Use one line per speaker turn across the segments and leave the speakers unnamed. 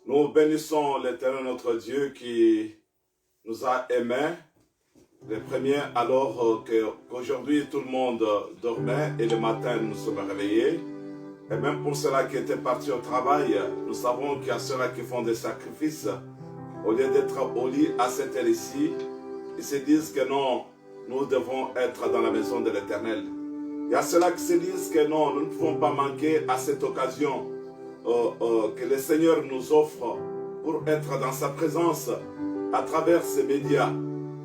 Nous bénissons l'Éternel notre Dieu qui nous a aimés, les premiers alors qu'aujourd'hui tout le monde dormait et le matin nous sommes réveillés. Et même pour ceux-là qui étaient partis au travail, nous savons qu'il y a ceux-là qui font des sacrifices. Au lieu d'être au lit à cette heure ici, ils se disent que non, nous devons être dans la maison de l'Éternel. Il y a ceux-là qui se disent que non, nous ne pouvons pas manquer à cette occasion que le Seigneur nous offre pour être dans sa présence à travers ces médias.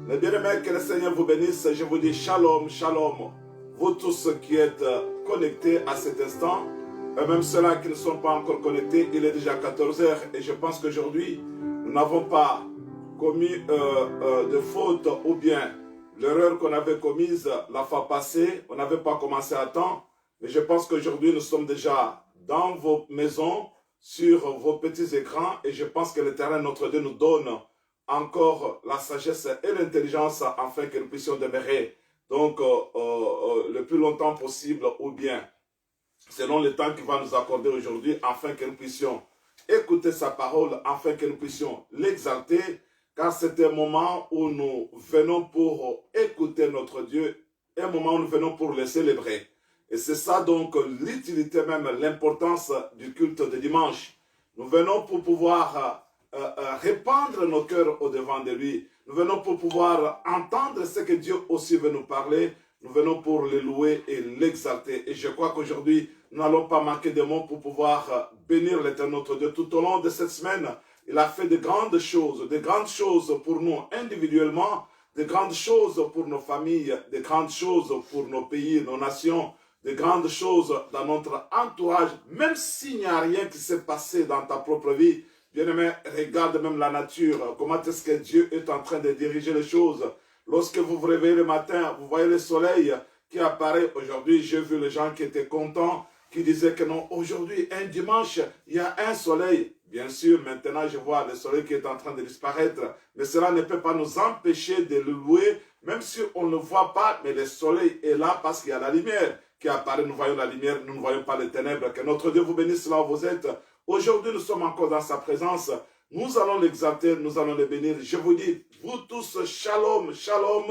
Mais bien aimés, que le Seigneur vous bénisse. Je vous dis shalom, shalom. Vous tous qui êtes connectés à cet instant, et même ceux-là qui ne sont pas encore connectés, il est déjà 14 heures et je pense qu'aujourd'hui, nous n'avons pas commis de faute ou bien l'erreur qu'on avait commise la fois passée, on n'avait pas commencé à temps. Mais je pense qu'aujourd'hui, nous sommes déjà dans vos maisons, sur vos petits écrans, et je pense que l'Éternel, notre Dieu, nous donne encore la sagesse et l'intelligence afin que nous puissions demeurer donc le plus longtemps possible, ou bien selon le temps qu'il va nous accorder aujourd'hui, afin que nous puissions écouter sa parole, afin que nous puissions l'exalter, car c'est un moment où nous venons pour écouter notre Dieu, un moment où nous venons pour le célébrer. Et c'est ça donc l'utilité même, l'importance du culte de dimanche. Nous venons pour pouvoir répandre nos cœurs au devant de lui. Nous venons pour pouvoir entendre ce que Dieu aussi veut nous parler. Nous venons pour le louer et l'exalter. Et je crois qu'aujourd'hui, nous n'allons pas manquer de mots pour pouvoir bénir l'Éternel notre Dieu. Tout au long de cette semaine, il a fait de grandes choses pour nous individuellement, de grandes choses pour nos familles, de grandes choses pour nos pays, nos nations, de grandes choses dans notre entourage, même s'il n'y a rien qui s'est passé dans ta propre vie. Bien-aimé, regarde même la nature, comment est-ce que Dieu est en train de diriger les choses. Lorsque vous vous réveillez le matin, vous voyez le soleil qui apparaît. Aujourd'hui, j'ai vu les gens qui étaient contents, qui disaient que non, aujourd'hui, un dimanche, il y a un soleil. Bien sûr, maintenant, je vois le soleil qui est en train de disparaître, mais cela ne peut pas nous empêcher de le louer, même si on ne le voit pas, mais le soleil est là parce qu'il y a la lumière qui apparaît. Nous voyons la lumière, nous ne voyons pas les ténèbres. Que notre Dieu vous bénisse là où vous êtes. Aujourd'hui, nous sommes encore dans sa présence. Nous allons l'exalter, nous allons le bénir. Je vous dis, vous tous, shalom, shalom.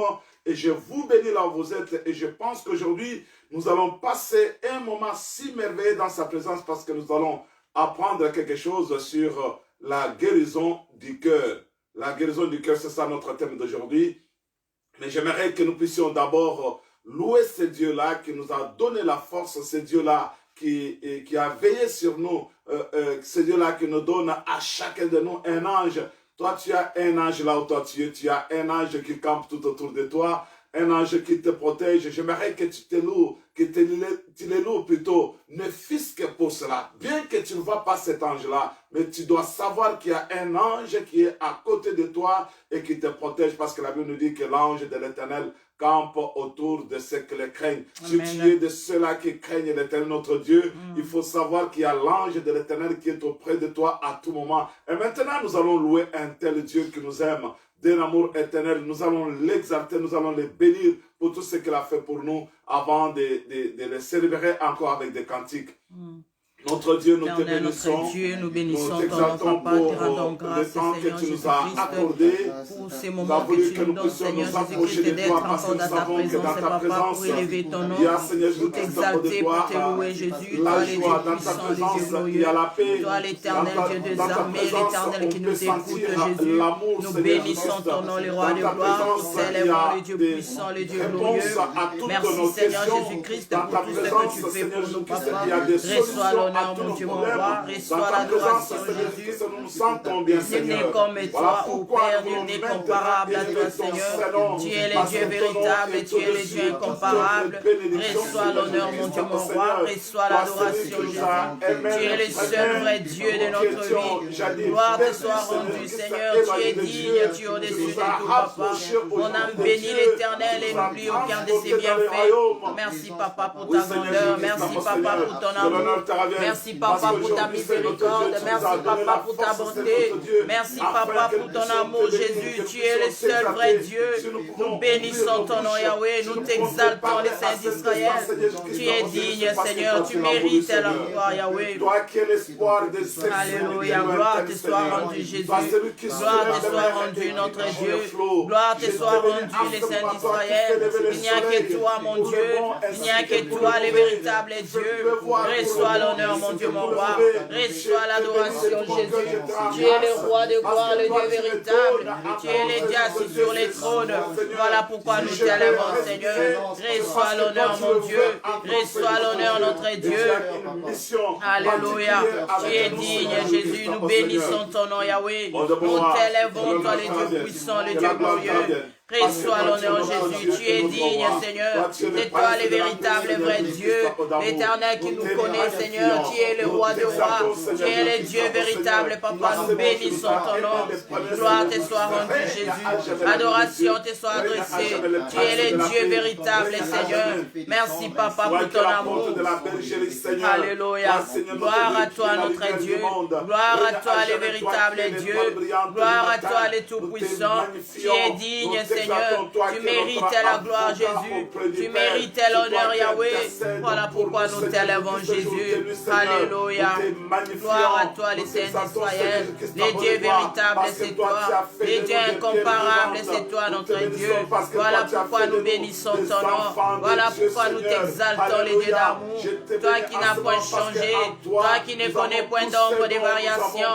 Et je vous bénis là où vous êtes. Et je pense qu'aujourd'hui, nous allons passer un moment si merveilleux dans sa présence parce que nous allons apprendre quelque chose sur la guérison du cœur. La guérison du cœur, c'est ça notre thème d'aujourd'hui. Mais j'aimerais que nous puissions d'abord louer ce Dieu-là qui nous a donné la force, ce Dieu-là qui a veillé sur nous, ce Dieu-là qui nous donne à chacun de nous un ange. Toi, tu as un ange là où toi tu es, tu as un ange qui campe tout autour de toi, un ange qui te protège. J'aimerais que tu te loues, que tu le loues plutôt, ne fût-ce que pour cela. Bien que tu ne vois pas cet ange-là, mais tu dois savoir qu'il y a un ange qui est à côté de toi et qui te protège parce que la Bible nous dit que l'ange de l'Éternel campe autour de ceux qui le craignent. Amen. Si tu es de ceux-là qui craignent l'Éternel notre Dieu, il faut savoir qu'il y a l'ange de l'Éternel qui est auprès de toi à tout moment. Et maintenant, nous allons louer un tel Dieu qui nous aime d'un amour éternel. Nous allons l'exalter, nous allons le bénir pour tout ce qu'il a fait pour nous avant de le célébrer encore avec des cantiques. Notre Dieu, nous te bénissons, nous t'exaltons pour le temps que tu nous as accordé.
Pour ces
Tu as
moments
voulu
que
que
tu
nous
nous donnes,
puissions
Seigneur
nous approcher
Jésus-Christ,
de
d'être
toi parce que
encore
nous
dans ta
savons que
présence,
dans
c'est
ta
papa,
présence,
pour élever ton nom,
il y a, Seigneur
pour
Jésus-Christ, pour
t'exalter, pour
voir
te louer, Jésus.
la
Toi, les dieux
joie. Dans ta
puissants, les
présence,
dieux
il y
glorieux.
a la paix.
Toi, l'éternel Dieu des
Dans ta
armées,
présence,
l'éternel
on
qui
peut
nous écoute,
sentir
Jésus.
l'amour,
Nous
Seigneur
bénissons
Jésus-Christ.
ton nom, le roi
Dans
de
ta
gloire. Nous
présence, il y
célébrons
a
le Dieu
des
puissant, le Dieu
réponses
glorieux.
à toutes
Merci,
nos
Seigneur
questions.
Jésus-Christ,
Dans
pour
ta
tout ce que
présence,
tu fais
Seigneur
pour nous,
Jésus-Christ,
papa.
il y a des
Reçois
solutions à
l'honneur,
tous
mon
nos
Dieu, mon
problèmes.
roi.
Dans
Reçois
ta présence,
l'adoration,
Seigneur
Jésus.
Jésus-Christ, nous nous sentons bien,
Nul
Seigneur.
n'est comme
Voilà
toi, ô
pourquoi
Père,
nous
nul
voulons
n'est
maintenant
comparable à toi,
élever ton
Seigneur.
Seigneur.
Tu es le
Parce
Dieu
que ton nom
véritable,
est
tu es le
au-dessus
Dieu
de
incomparable.
toute bénédiction,
Reçois
Seigneur
l'honneur, mon
Jésus-Christ,
Dieu, mon
notre
roi.
Seigneur.
Reçois
Toi,
l'adoration,
celui qui nous a
Jésus.
aimés,
Tu es le seul vrai Dieu de notre vie. Gloire te soit rendue, Seigneur. Tu es digne, tu es au-dessus de tout, papa. Mon âme bénit l'Éternel et n'oublie aucun de ses bienfaits. Merci, papa, pour ta grandeur. Merci, papa, pour ton amour. Merci, Papa, pour ta miséricorde. Merci, Papa, pour ta bonté. Merci, Papa, pour ton amour, Jésus. Tu es le seul vrai Dieu. Nous bénissons ton nom, Yahweh. Nous t'exaltons, les saints d'Israël. Tu es digne, Seigneur. Tu mérites la gloire, Yahweh. Alléluia. Gloire te soit rendue, Jésus. Gloire te soit rendue, notre Dieu. Gloire te soit rendue, les saints d'Israël. Il n'y a que toi, mon Dieu. Il n'y a que toi, le véritable Dieu. Reçois l'honneur, mon Dieu, mon roi. Reçois l'adoration, Jésus. Tu es le roi de gloire, le Dieu véritable. Tu es le Dieu assis sur les trônes. Voilà pourquoi nous t'élèvons, Seigneur. Reçois l'honneur, mon Dieu. Reçois l'honneur, notre Dieu. Alléluia. Tu es digne, Jésus. Nous bénissons ton nom, Yahweh. Nous t'élèvons, toi, le Dieu puissant, le Dieu glorieux. Reçois l'honneur, Jésus. Tu es digne, Seigneur. C'est toi le véritable vrai Dieu, l'éternel qui nous connaît, Seigneur. Tu es le roi des rois. Tu es le Dieu véritable, Papa. Nous bénissons ton nom. Gloire te soit rendue, Jésus. Adoration te soit adressée. Tu es le Dieu véritable, Seigneur. Merci, Papa, pour ton amour. Alléluia. Gloire à toi, notre Dieu. Gloire à toi, le véritable Dieu. Gloire à toi, le Tout-Puissant. Tu es digne, Seigneur, tu mérites la gloire, Jésus. Tu mérites l'honneur, Yahweh. Voilà pourquoi nous t'élèvons, Jésus. Alléluia. Gloire à toi, les saints d'Israël. Les dieux véritables, c'est toi. Les dieux incomparables, c'est toi, notre Dieu. Voilà pourquoi nous bénissons ton nom. Voilà pourquoi nous t'exaltons, les dieux d'amour. Toi qui n'as point changé. Toi qui ne connais point d'ombre de variation.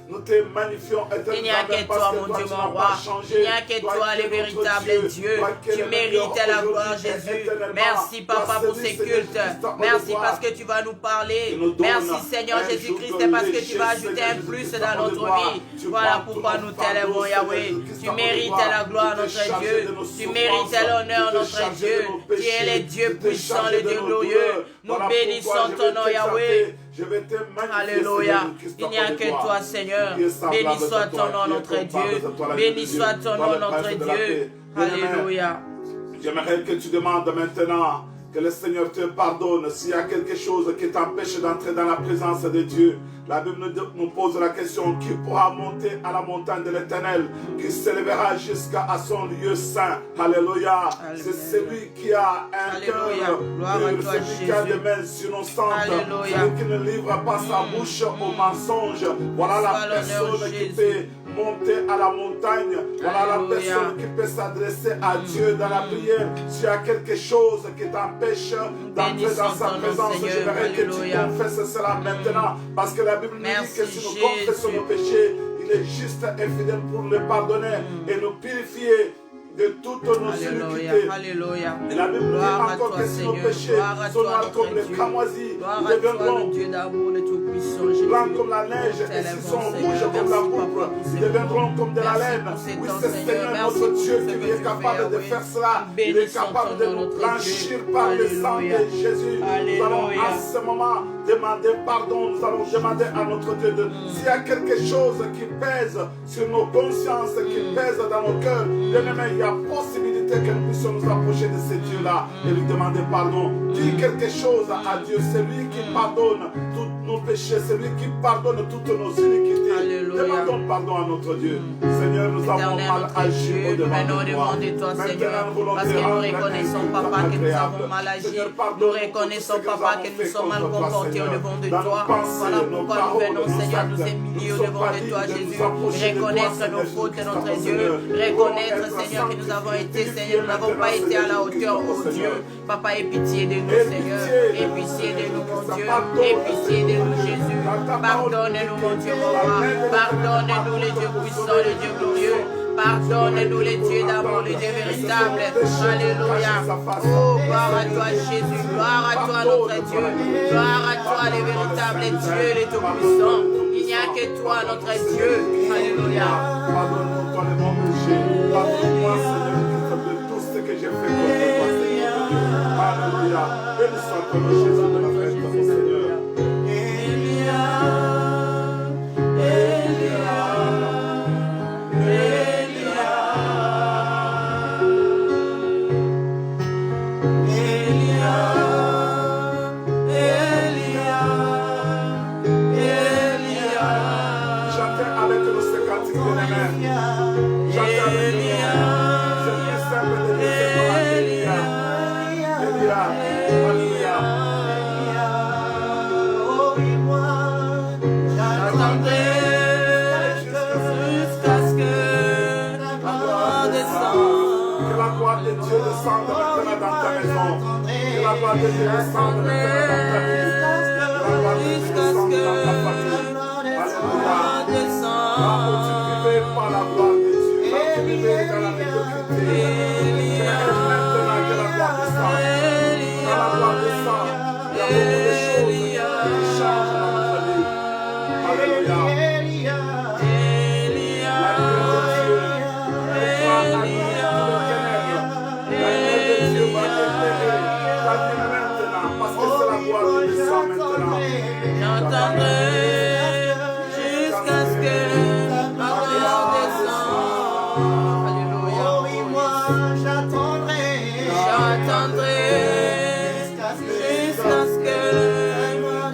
Nous te magnifions éternellement.
Il n'y a que toi, mon Dieu, mon roi. Il n'y a que toi, le véritable Dieu. Tu mérites la gloire, Jésus. Merci, Papa, pour ces cultes. Merci parce que tu vas nous parler. Merci, Seigneur Jésus-Christ, parce que tu vas ajouter un plus dans notre vie. Voilà pourquoi nous t'élèvons, Yahweh. Tu mérites la gloire, notre Dieu. Tu mérites l'honneur, notre Dieu. Tu es le Dieu puissant, le Dieu glorieux. Nous bénissons ton nom, Yahweh. Alléluia. Il n'y a que toi, Seigneur. Béni soit ton nom, notre Dieu. Béni soit ton nom, notre Dieu. Alléluia.
J'aimerais que tu demandes maintenant que le Seigneur te pardonne s'il y a quelque chose qui t'empêche d'entrer dans la présence de Dieu. La Bible nous pose la question: qui pourra monter à la montagne de l'Éternel, qui s'élèvera jusqu'à son lieu saint? Alléluia. C'est celui qui a un cœur pur, celui qui a des mains innocentes, celui qui ne livre pas sa bouche au mensonge. Voilà la personne qui peut monter à la montagne. Voilà la personne qui peut s'adresser à Dieu dans la prière. S'il y a quelque chose qui t'empêche d'entrer dans sa présence, j'aimerais que tu confesses cela maintenant, parce que la Bible nous dit que si nous confessons nos péchés, il est juste et fidèle pour les pardonner et nous purifier de toutes nos iniquités.
Alléluia.
Et la Bible nous dit encore que si nos péchés sont noirs comme les cramoisis, ils deviendront blancs comme la neige, et s'ils sont rouges comme la pourpre, ils deviendront comme de la laine. Oui, c'est Seigneur notre Dieu qui est capable de faire cela. Il est capable de nous blanchir par le sang de Jésus. Nous allons à ce moment demander pardon. Nous allons demander à notre Dieu s'il y a quelque chose qui pèse sur nos consciences, qui pèse dans nos cœurs. Bien-aimés, il y a possibilité que nous puissions nous approcher de ces dieux-là et lui demander pardon. Dis quelque chose à Dieu. C'est lui qui pardonne tous nos péchés. C'est lui qui pardonne toutes nos iniquités.
Alléluia.
Demandons pardon à notre Dieu. Seigneur, nous avons mal agi au-devant de toi.
Seigneur, parce que nous reconnaissons, Papa, que nous avons mal agi. Nous reconnaissons, Papa, que nous sommes mal comportés au-devant de toi. Voilà pourquoi nous venons, Seigneur, nous humilier au-devant de toi, Jésus. Reconnaître nos fautes, notre Dieu. Reconnaître, Seigneur, que nous avons été, Seigneur, nous n'avons pas été à la hauteur, oh Dieu. Papa, aie pitié de nous, Seigneur. Aie pitié de nous, mon Dieu. Aie pitié de nous, Jésus. Pardonne-nous, mon Dieu, mon roi. Pardonne-nous, les dieux puissants, les dieux glorieux. Pardonne-nous, les dieux d'amour, les dieux véritables. Alléluia. Oh, gloire à toi, Jésus. Gloire à toi, notre Dieu. Gloire à toi, les véritables dieux, les tout-puissants. Il n'y a que toi, notre Dieu. Alléluia.
Pardonne-moi les bons péchés. Pardonne-moi, Seigneur, de tout ce que j'ai fait contre toi, Seigneur. Alléluia. Béni soit ton nom, Jésus de la fête, mon Seigneur. bien-aimé. Chantez avec nous. C'est plus simple de laisser par Elia. Elia. Alléluia.
J'attendrai jusqu'à ce que la gloire descende.
Que la gloire de Dieu descende maintenant dans ta maison. Que la gloire de Dieu descende maintenant dans ta vie. Que la gloire de Dieu descende dans ta famille. Alléluia. Là où tu vivais par la gloire de Dieu, là où tu vivais dans la médiocrité, tu rêves maintenant que la gloire descende. Quand la gloire descend, il y a beaucoup de choses qui changent dans notre vie. Alléluia. La lumière de Dieu va allumer tout le ténèbres. La lumière de Dieu va éclairer ta vie maintenant, parce que c'est la gloire qui descend maintenant.
J'attendrai jusqu'à ce que la gloire descende. Alléluia. J'attendrai jusqu'à ce que la gloire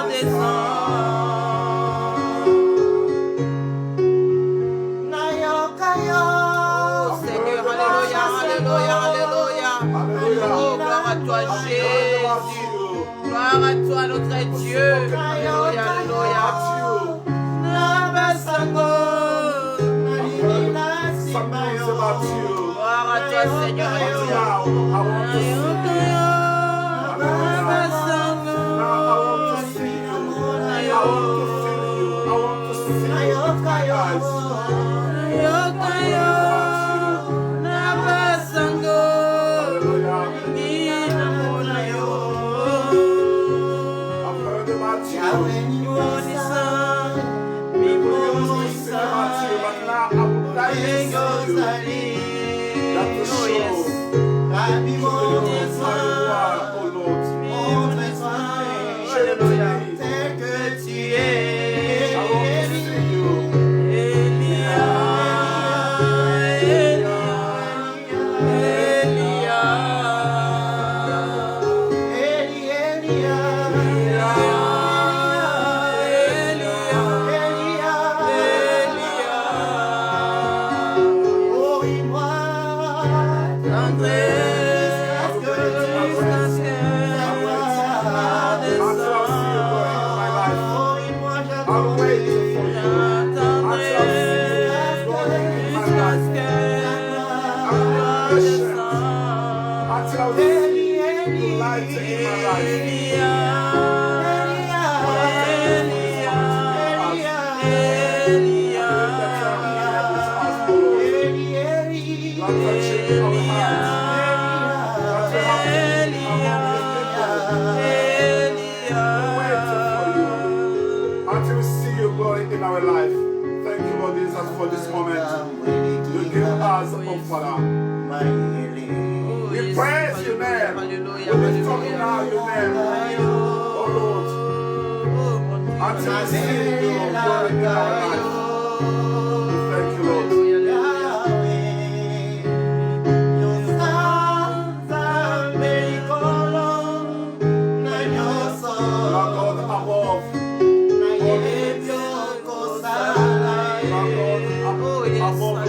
descende. Oh Seigneur, alléluia, alléluia, alléluia. Oh, gloire à toi, Jésus. Gloire à toi, notre Dieu. Alléluia, alléluia. Gloire à toi, Seigneur.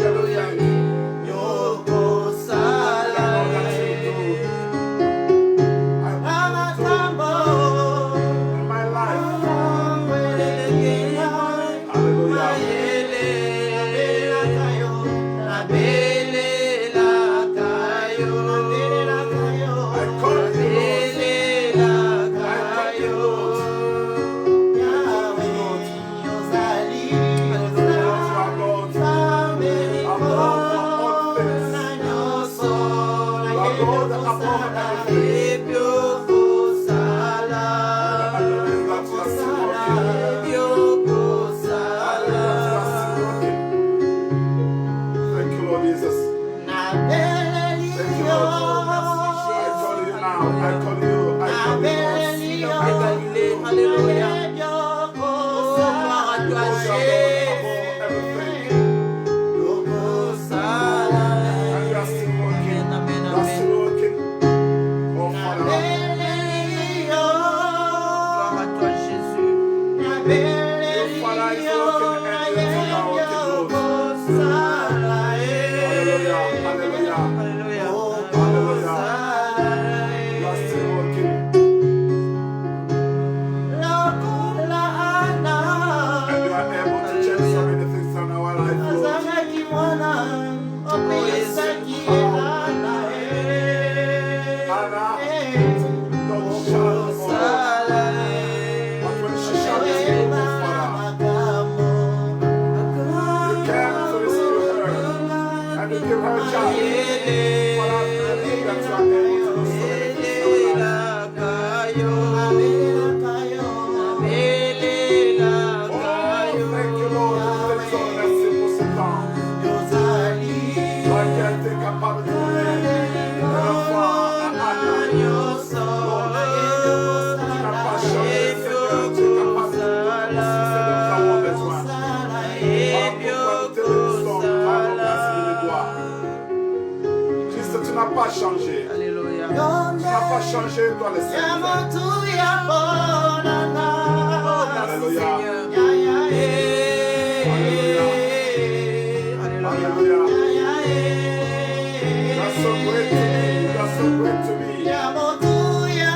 Hallelujah. pas changé.
Alléluia.
Tu n'as pas changé, toi le Seigneur. Alléluia. Alléluia. That's so great to me. That's so great to me. That's so great to me.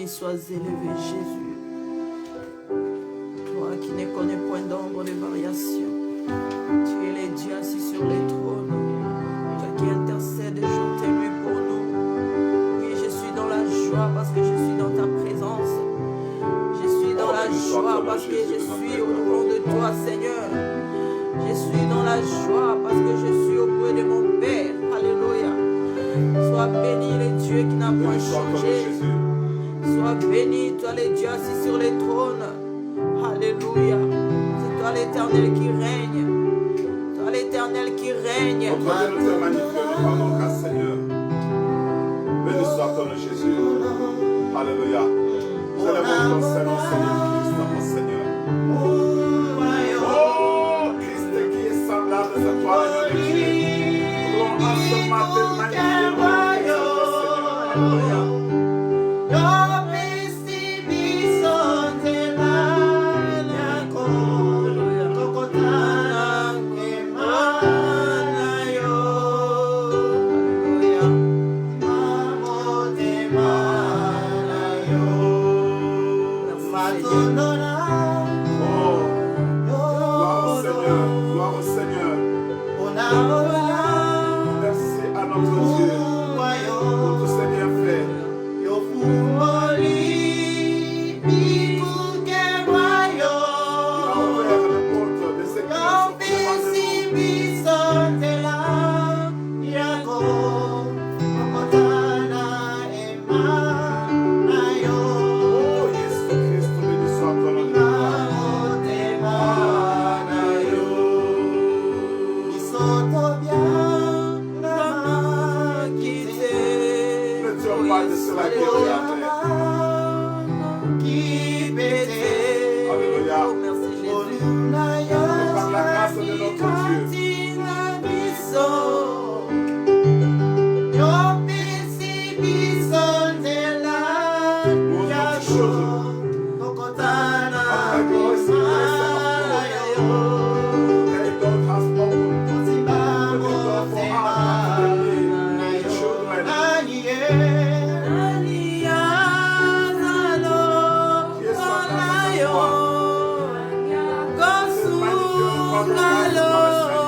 Sois élevé, Jésus. Toi qui ne connais point d'ombre de variation. Tu es le Dieu assis sur les trônes. Toi qui intercède jour et nuit pour nous. Oui, je suis dans la joie parce que je suis dans ta présence. Je suis dans la joie parce que je suis au devant de toi, Seigneur. Je suis dans la joie parce que je suis auprès de mon Père. Alléluia. Sois béni, le Dieu qui n'a point changé. Sois béni, toi le Dieu assis sur les trônes. Alléluia. C'est toi l'Éternel qui règne. Toi l'Éternel qui règne.
Notre Dieu, nous te magnifions, nous parlons grâce, Seigneur. Béni soit ton nom, Jésus. Alléluia. Célébrons ton Seigneur, Seigneur Christ, mon Seigneur. Oh, Christ qui est semblable à toi, le Dieu. Nous voulons en ce matin magnifier notre Seigneur. Alléluia.
Lord.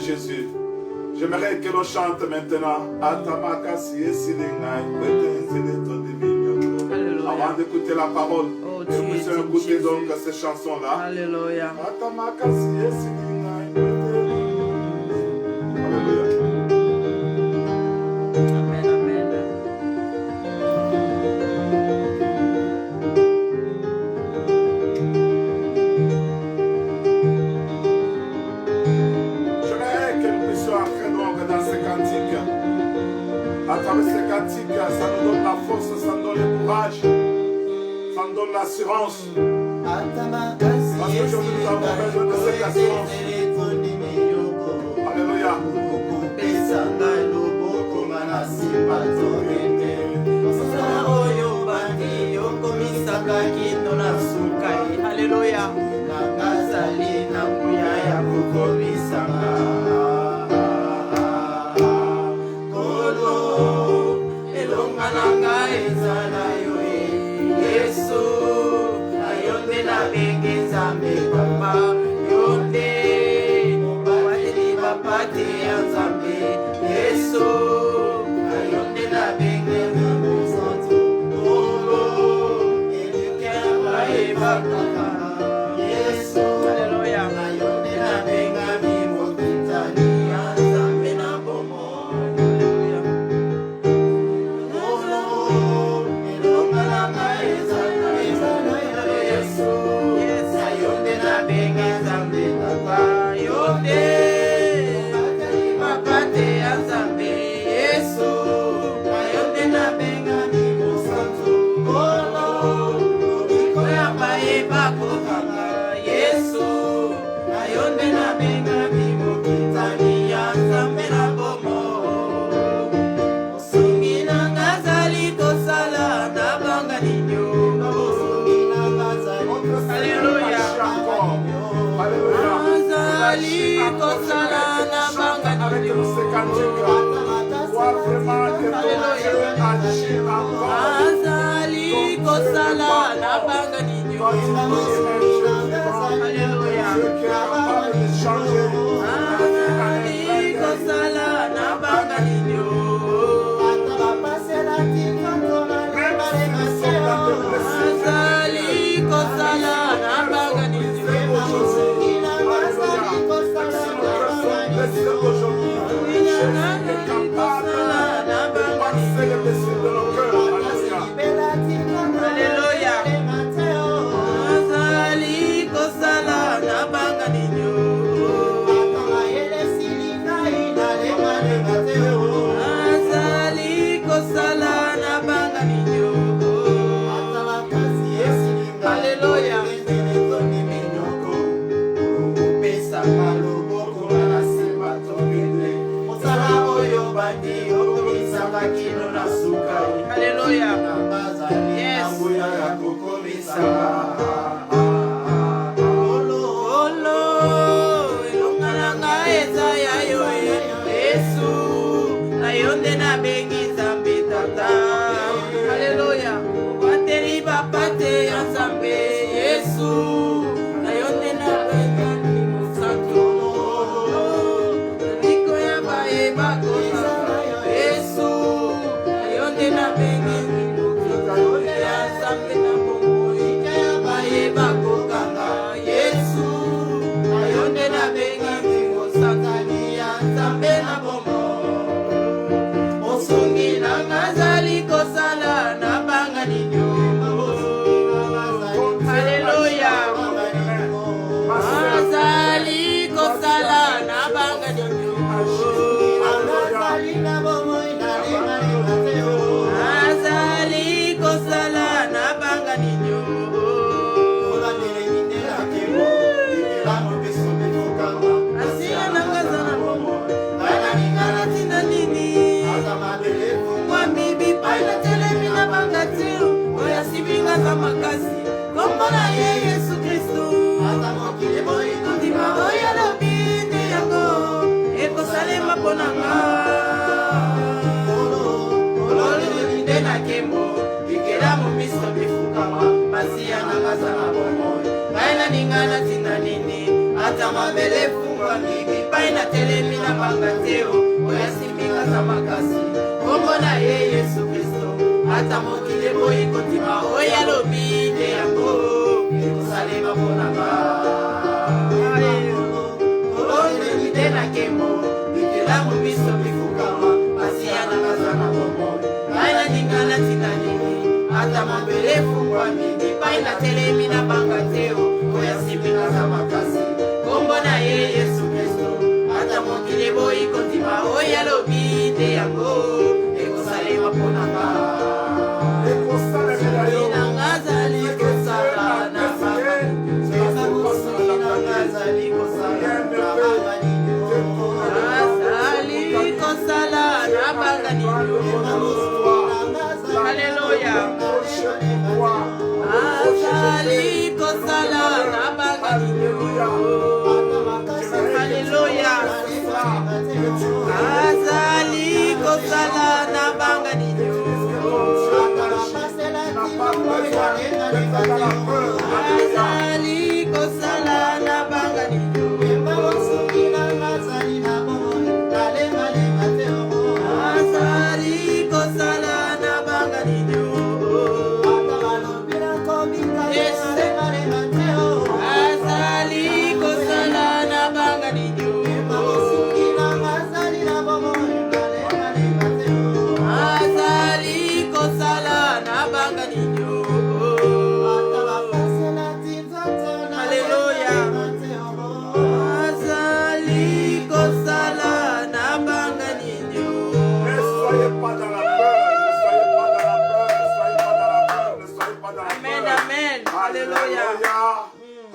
Jésus. J'aimerais que l'on chante maintenant. Avant d'écouter la parole, que nous puissions écouter donc ces chansons-là.
Alléluia.
Ça nous donne la force, ça nous donne le courage, ça nous donne l'assurance. Parce qu'aujourd'hui nous avons besoin de cette assurance. Alléluia.
Alléluia.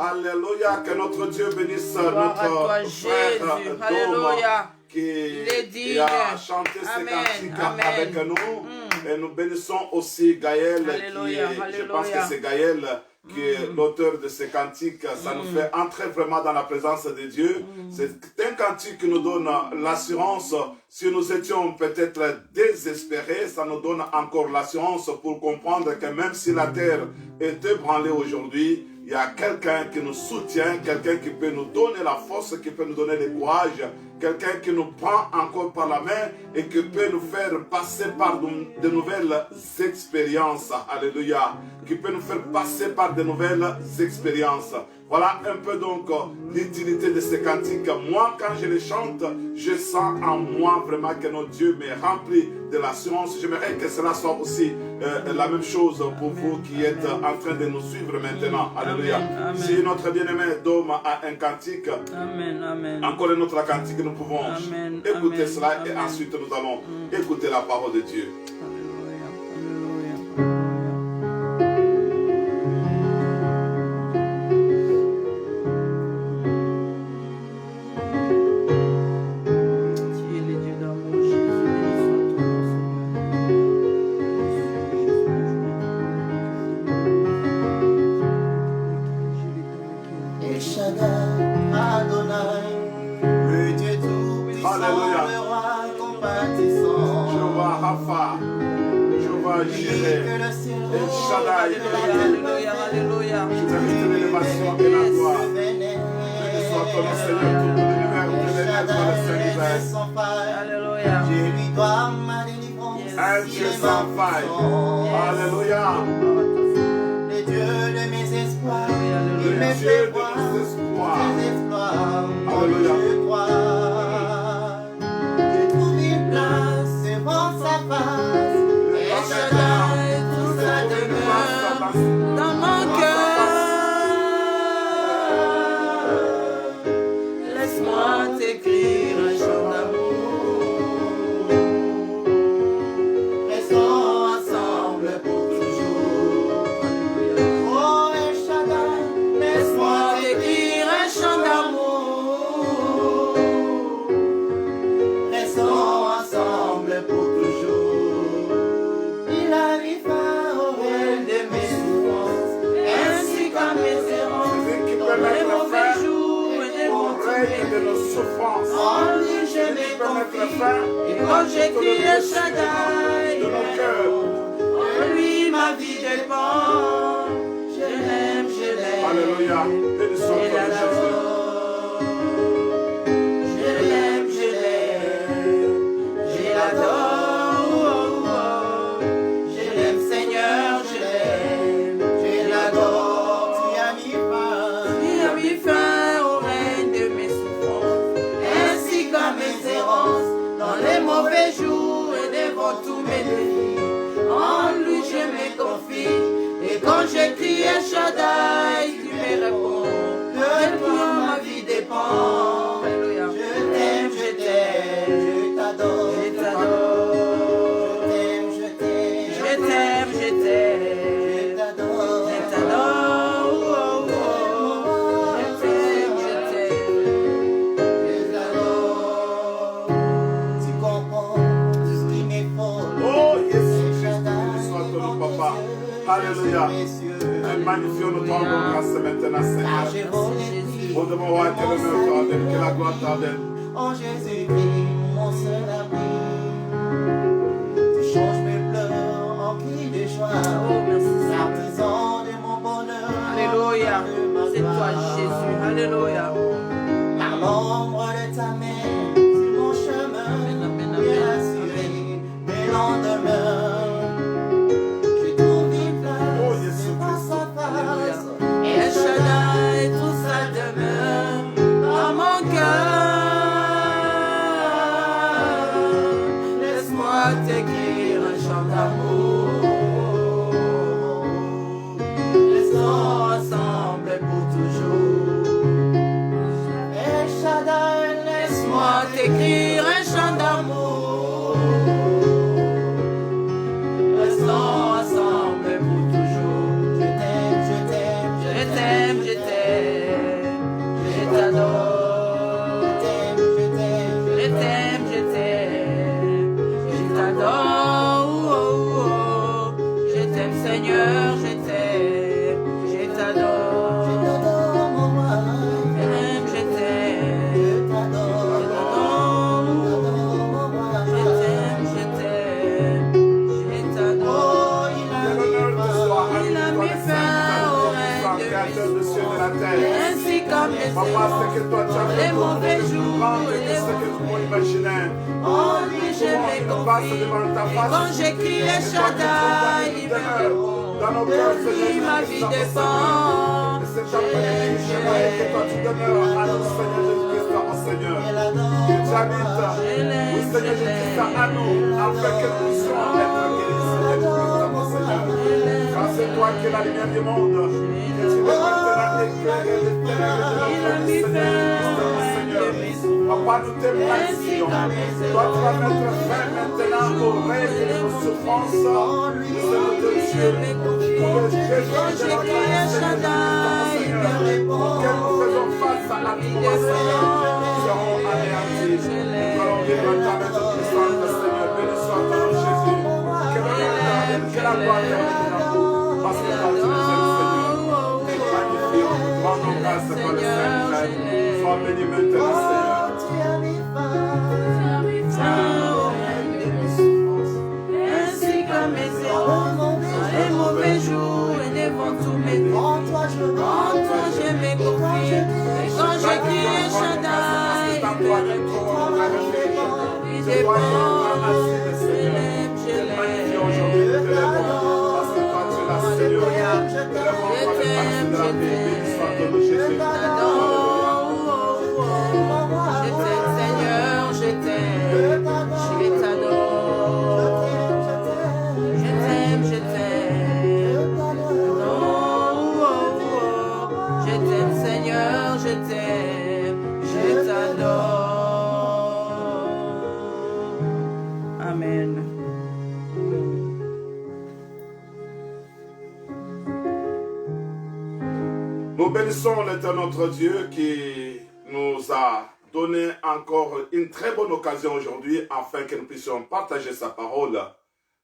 Alléluia, que notre Dieu bénisse notre frère Doma qui a chanté ces cantiques avec nous. Et nous bénissons aussi Gaël, je pense que c'est Gaël qui est l'auteur de ces cantiques. Ça nous fait entrer vraiment dans la présence de Dieu. C'est un cantique qui nous donne l'assurance. Si nous étions peut-être désespérés, ça nous donne encore l'assurance pour comprendre que même si la terre est ébranlée aujourd'hui, il y a quelqu'un qui nous soutient, quelqu'un qui peut nous donner la force, qui peut nous donner le courage, quelqu'un qui nous prend encore par la main et qui peut nous faire passer par de nouvelles expériences. Alléluia. Qui peut nous faire passer par de nouvelles expériences. Voilà un peu donc l'utilité de ces cantiques. Moi, quand je les chante, je sens en moi vraiment que notre Dieu me remplit de l'assurance. J'aimerais que cela soit aussi la même chose pour vous qui êtes en train de nous suivre maintenant. Alléluia. Amen. Si notre bien-aimé Dom a un cantique, encore un autre cantique, nous pouvons écouter cela et ensuite nous allons écouter la parole de Dieu. Jireh, El Shaddai,
Alléluia, alléluia.
tu mérites l'élévation et la gloire. Béni soit ton nom, Seigneur, tout de l'univers, de l'éternel, par le Saint-Hiver.
Alléluia.
Je lui dois ma délivrance.
Un Dieu sans faille. Alléluia.
Le Dieu de mes espoirs. Il
Le
me
Dieu
fait
de
voir
nos espoirs.
tes exploits.
Alléluia.
Je crois. Je trouve une place devant sa face. Et Shaddai, tout ça demeure
Dans mon cœur, laisse-moi t'écrire un chant d'amour.
Restons ensemble pour toujours. Oh, El Shaddai, laisse-moi
T'écrire un chant d'amour.
Restons ensemble pour toujours. Il a mis fin au règne de mes souffrances, ainsi qu'à mes errances.
Celui qui peut
Les
mettre
mauvais
fin
jours et les
au
bons
règne de nos
jours.
souffrances.
En lui je
Celui qui
me
peut mettre
confie.
fin
Et quand j'écris
au
El Shaddai,
de nos cœurs.
en lui ma vie dépend. Je l'aime, je l'aime.
Alléluia. Béni soit
Je
ton nom, Jésus.
l'adore. Je l'aime, je l'aime. Je l'adore. Oh, oh, oh. Je l'aime, Seigneur, je l'aime. Je l'adore.
Tu as mis fin.
Tu as mis fin au règne de mes souffrances, ainsi qu'à mes errances, dans les mauvais jours et devant tous mes défis. En lui je me confie, et quand j'écris El Shaddai, tu me réponds. De toi ma vie dépend. Alléluia.
Je t'aime, je t'aime, je t'adore.
Je t'adore.
Je t'aime, je t'aime,
Je t'aime, je
je
t'aime.
t'adore.
Je t'adore. Oh, oh, oh. Je t'aime, je t'aime.
Je t'adore. Tu comprends tout ce qui m'effondre.
Oh, Jésus Christ, béni soit ton nom, Papa. Alléluia. Nous magnifions notre grâce maintenant, Seigneur. Au de mon roi éternel, t'ordonne, que la gloire t'ordonne.
En Jésus-Christ, mon seul abri. Tu changes mes pleurs en cris de joie.
Oh, merci.
Artisan de mon bonheur.
Alléluia. C'est toi, Jésus. Alléluia.
Par l'ombre de ta main, sur mon chemin, bien assuré, mes lendemains. Je trouve une place
Oh, Jésus
devant sa face.
El Shaddai, tout ça demeure dans mon cœur. Laisse-moi t'écrire un chant d'amour. Restons ensemble pour toujours.
El Shaddai,
Laisse-moi t'écrire un chant d'amour. Restons ensemble pour toujours.
je t'aime, je t'aime,
Je t'aime, je t'aime, je t'adore.
je t'aime, je t'aime.
Je t'aime, je t'aime, je t'adore. Oh, oh, oh. Je t'aime, Seigneur, je t'aime, je t'adore.
Je t'adore, mon roi.
Je t'aime, je t'aime,
Je t'adore,
je t'adore.
mon roi.
Je t'aime, je t'aime, je t'adore.
Oh, il a
Que
mis
l'honneur te soit
fin.
Il a
rendu,
mis fin au règne de
créateur de cieux et de la terre.
ainsi comme les
Papa, ce que toi tu as
les
fait pour nous,
mauvais
est plus
jours
grand
et
que
les
ce que nous
bons.
pouvons imaginer.
En lui je
Comment
me
il nous passe
confie.
devant ta
Et
face.
quand j'écris El Shaddai, il me répond.
Dans nos cœurs,
De lui
Seigneur,
ma
nous
vie
sommes
dépend.
Et c'est
Je
ta
l'aime, je
prière que toi tu
l'aime.
demeures à nous, Seigneur Jésus-Christ, mon Seigneur.
Elle adore,
Que tu habites,
Je l'aime,
oui, Seigneur
je
Jésus-Christ, à
l'aime.
nous, afin que nous puissions être guéris, Seigneur Jésus-Christ, mon Seigneur. Car c'est toi qui es la lumière du monde. Que tu veux maintenant éclairer les ténèbres de
Il a
notre
mis
Seigneur Jésus-Christ,
fin
mon Seigneur. Papa, nous t'aimerons. Toi, tu vas mettre fin maintenant au règne de nos souffrances. Seigneur de Dieu, pour le Jésus
Quand
de
j'écris El
notre
Shaddai, il me
Seigneur,
répond.
auquel nous faisons face à la toi, Seigneur, nous serons anéantis. Nous allons vivre ta main toute puissante, Seigneur. Béni soit ton nom, Jésus. Que l'honneur t'ordonne, que la gloire t'ordonne à vous. Parce que toi, tu nous aimes, Seigneur. Nous te magnifions, nous rendons grâce pour le Saint-Michel. Sois béni maintenant, Seigneur.
tu as mis fin.
Ainsi comme mes erreurs. devant tous mes ennemis.
En toi je
me confie. Et quand je crie El Shaddai, il me répond. Il dépend. Je l'aime, je l'aime. Je t'aime, Seigneur, je t'aime. Je t'adore. Je t'aime, je t'aime. Je t'aime, Seigneur, je t'aime. Je t'adore. Amen.
Nous bénissons l'Éternel notre Dieu qui nous a donné encore une très bonne occasion aujourd'hui afin que nous puissions partager sa parole.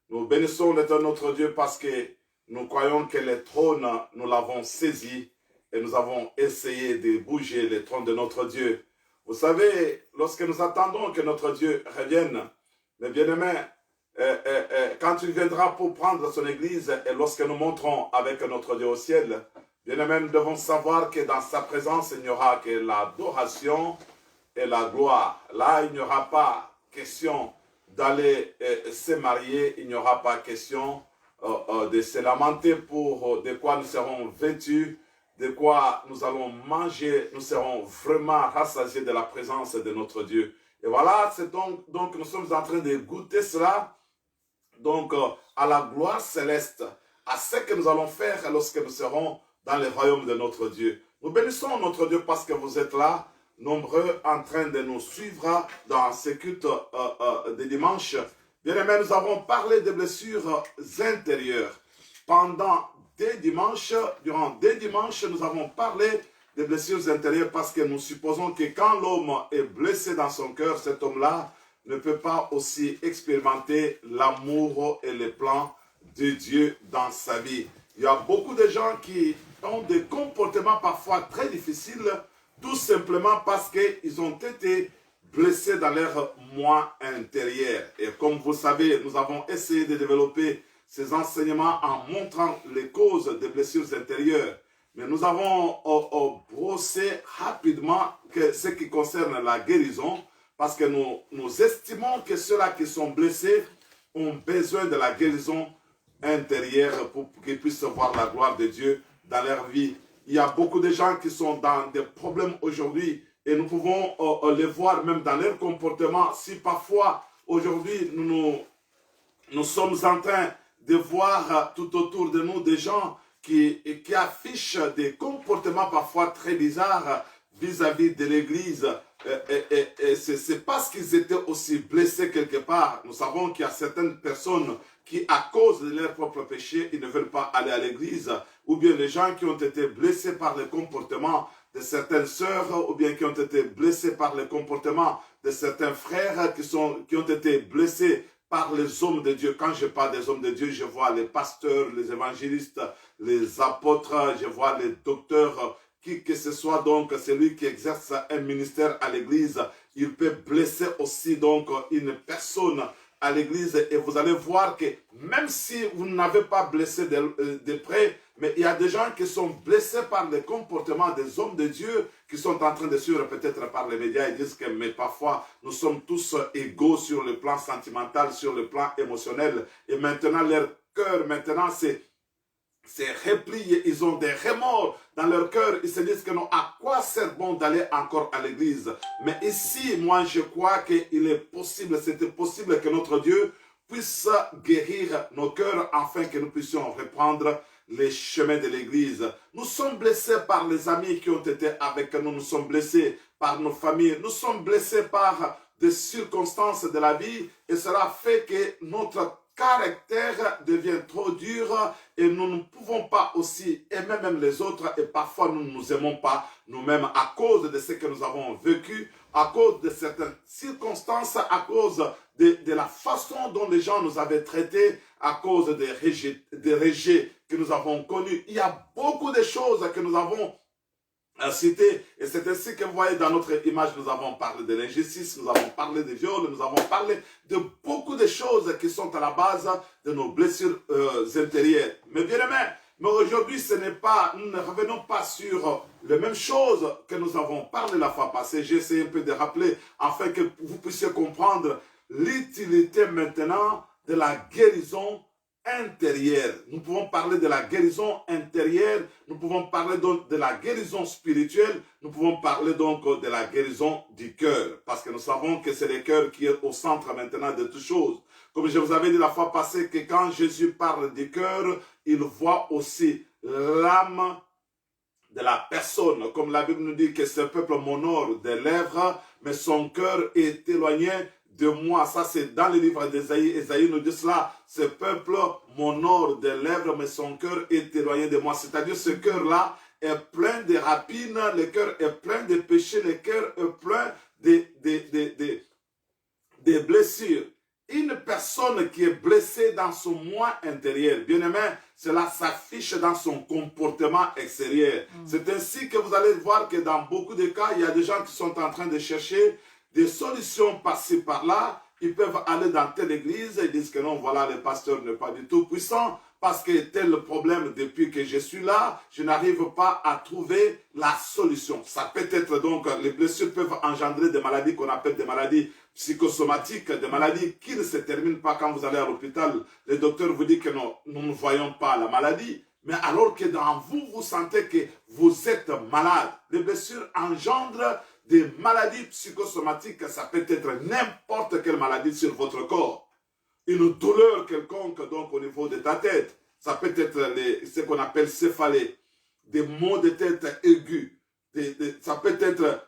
Nous bénissons l'Éternel notre Dieu parce que nous croyons que le trône, nous l'avons saisi et nous avons essayé de bouger le trône de notre Dieu. Vous savez, lorsque nous attendons que notre Dieu revienne, mes bien-aimés, quand il viendra pour prendre son église et lorsque nous monterons avec notre Dieu au ciel, bien-aimés, nous devons savoir que dans sa présence, il n'y aura que l'adoration et la gloire. Là, il n'y aura pas question d'aller se marier, il n'y aura pas question de se lamenter pour de quoi nous serons vêtus, de quoi nous allons manger, nous serons vraiment rassasiés de la présence de notre Dieu. Et voilà, c'est donc nous sommes en train de goûter cela, donc à la gloire céleste, à ce que nous allons faire lorsque nous serons dans le royaume de notre Dieu. Nous bénissons notre Dieu parce que vous êtes là, nombreux en train de nous suivre dans ce culte de dimanche. Bien-aimés, nous avons parlé des blessures intérieures. Pendant durant des dimanches, nous avons parlé des blessures intérieures parce que nous supposons que quand l'homme est blessé dans son cœur, cet homme-là ne peut pas aussi expérimenter l'amour et les plans de Dieu dans sa vie. Il y a beaucoup de gens qui ont des comportements parfois très difficiles, tout simplement parce qu'ils ont été blessés dans leur moi intérieur. Et comme vous savez, nous avons essayé de développer ces enseignements en montrant les causes des blessures intérieures. Mais nous avons brossé rapidement ce qui concerne la guérison, parce que nous estimons que ceux-là qui sont blessés ont besoin de la guérison intérieure pour qu'ils puissent voir la gloire de Dieu dans leur vie. Il y a beaucoup de gens qui sont dans des problèmes aujourd'hui et nous pouvons les voir même dans leur comportement. Si parfois aujourd'hui nous sommes en train de voir tout autour de nous des gens qui affichent des comportements parfois très bizarres vis-à-vis de l'Église, et c'est parce qu'ils étaient aussi blessés quelque part. Nous savons qu'il y a certaines personnes qui, à cause de leurs propres péchés, ils ne veulent pas aller à l'église, ou bien les gens qui ont été blessés par le comportement de certaines sœurs, ou bien qui ont été blessés par le comportement de certains frères qui ont été blessés par les hommes de Dieu. Quand je parle des hommes de Dieu, je vois les pasteurs, les évangélistes, les apôtres, je vois les docteurs, qui que ce soit donc celui qui exerce un ministère à l'église, il peut blesser aussi donc une personne à l'église, et vous allez voir que même si vous n'avez pas blessé de près, mais il y a des gens qui sont blessés par le comportement des hommes de Dieu qui sont en train de suivre peut-être par les médias et disent que mais parfois nous sommes tous égaux sur le plan sentimental, sur le plan émotionnel, et maintenant leur cœur maintenant c'est replié, ils ont des remords dans leur cœur, ils se disent que non, à quoi sert bon d'aller encore à l'église? Mais ici, moi je crois qu'il est possible, c'était possible que notre Dieu puisse guérir nos cœurs afin que nous puissions reprendre les chemins de l'église. Nous sommes blessés par les amis qui ont été avec nous, nous sommes blessés par nos familles, nous sommes blessés par des circonstances de la vie, et cela fait que notre caractère devient trop dur et nous ne pouvons pas aussi aimer même les autres, et parfois nous ne nous aimons pas nous-mêmes à cause de ce que nous avons vécu, à cause de certaines circonstances, à cause de la façon dont les gens nous avaient traités, à cause des rejets que nous avons connus. Il y a beaucoup de choses que nous avons cité, et c'est ainsi que vous voyez dans notre image, nous avons parlé de l'injustice, nous avons parlé des viols, nous avons parlé de beaucoup de choses qui sont à la base de nos blessures intérieures. Mais bien aimés, Mais aujourd'hui, nous ne revenons pas sur les mêmes choses que nous avons parlé la fois passée. J'ai essayé un peu de rappeler afin que vous puissiez comprendre l'utilité maintenant de la guérison intérieure. Nous pouvons parler de la guérison intérieure, nous pouvons parler donc de la guérison spirituelle, nous pouvons parler donc de la guérison du cœur, parce que nous savons que c'est le cœur qui est au centre maintenant de toutes choses. Comme je vous avais dit la fois passée que quand Jésus parle du cœur, il voit aussi l'âme de la personne. Comme la Bible nous dit que ce peuple m'honore des lèvres, mais son cœur est éloigné de moi. Ça, c'est dans le livre d'Ésaïe. Ésaïe nous dit cela. Ce peuple m'honore des lèvres, mais son cœur est éloigné de moi. C'est-à-dire, ce cœur-là est plein de rapines, le cœur est plein de péchés, le cœur est plein de blessures. Une personne qui est blessée dans son moi intérieur, bien aimé, cela s'affiche dans son comportement extérieur. C'est ainsi que vous allez voir que dans beaucoup de cas, il y a des gens qui sont en train de chercher des solutions par-ci, par-là. Ils peuvent aller dans telle église et disent que non, voilà, le pasteur n'est pas du tout puissant parce que tel problème depuis que je suis là, je n'arrive pas à trouver la solution. Ça peut être donc, les blessures peuvent engendrer des maladies qu'on appelle des maladies psychosomatiques, des maladies qui ne se terminent pas quand vous allez à l'hôpital. Le docteur vous dit que non, nous ne voyons pas la maladie. Mais alors que dans vous, vous sentez que vous êtes malade. Les blessures engendrent des maladies psychosomatiques. Ça peut être n'importe quelle maladie sur votre corps. Une douleur quelconque donc au niveau de ta tête. Ça peut être ce qu'on appelle céphalée. Des maux de tête aigus. Ça peut être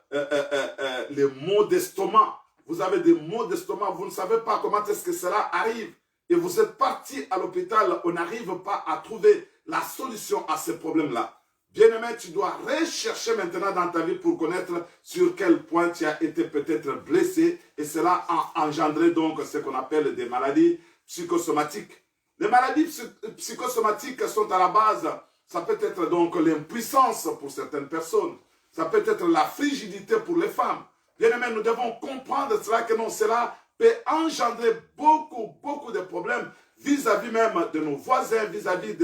les maux d'estomac. Vous avez des maux d'estomac. Vous ne savez pas comment est-ce que cela arrive. Et vous êtes parti à l'hôpital. On n'arrive pas à trouver la solution à ce problème-là. Bien-aimé, tu dois rechercher maintenant dans ta vie pour connaître sur quel point tu as été peut-être blessé et cela a engendré donc ce qu'on appelle des maladies psychosomatiques. Les maladies psychosomatiques sont à la base, ça peut être donc l'impuissance pour certaines personnes, ça peut être la frigidité pour les femmes. Bien-aimé, nous devons comprendre cela que non, cela peut engendrer beaucoup de problèmes vis-à-vis même de nos voisins, vis-à-vis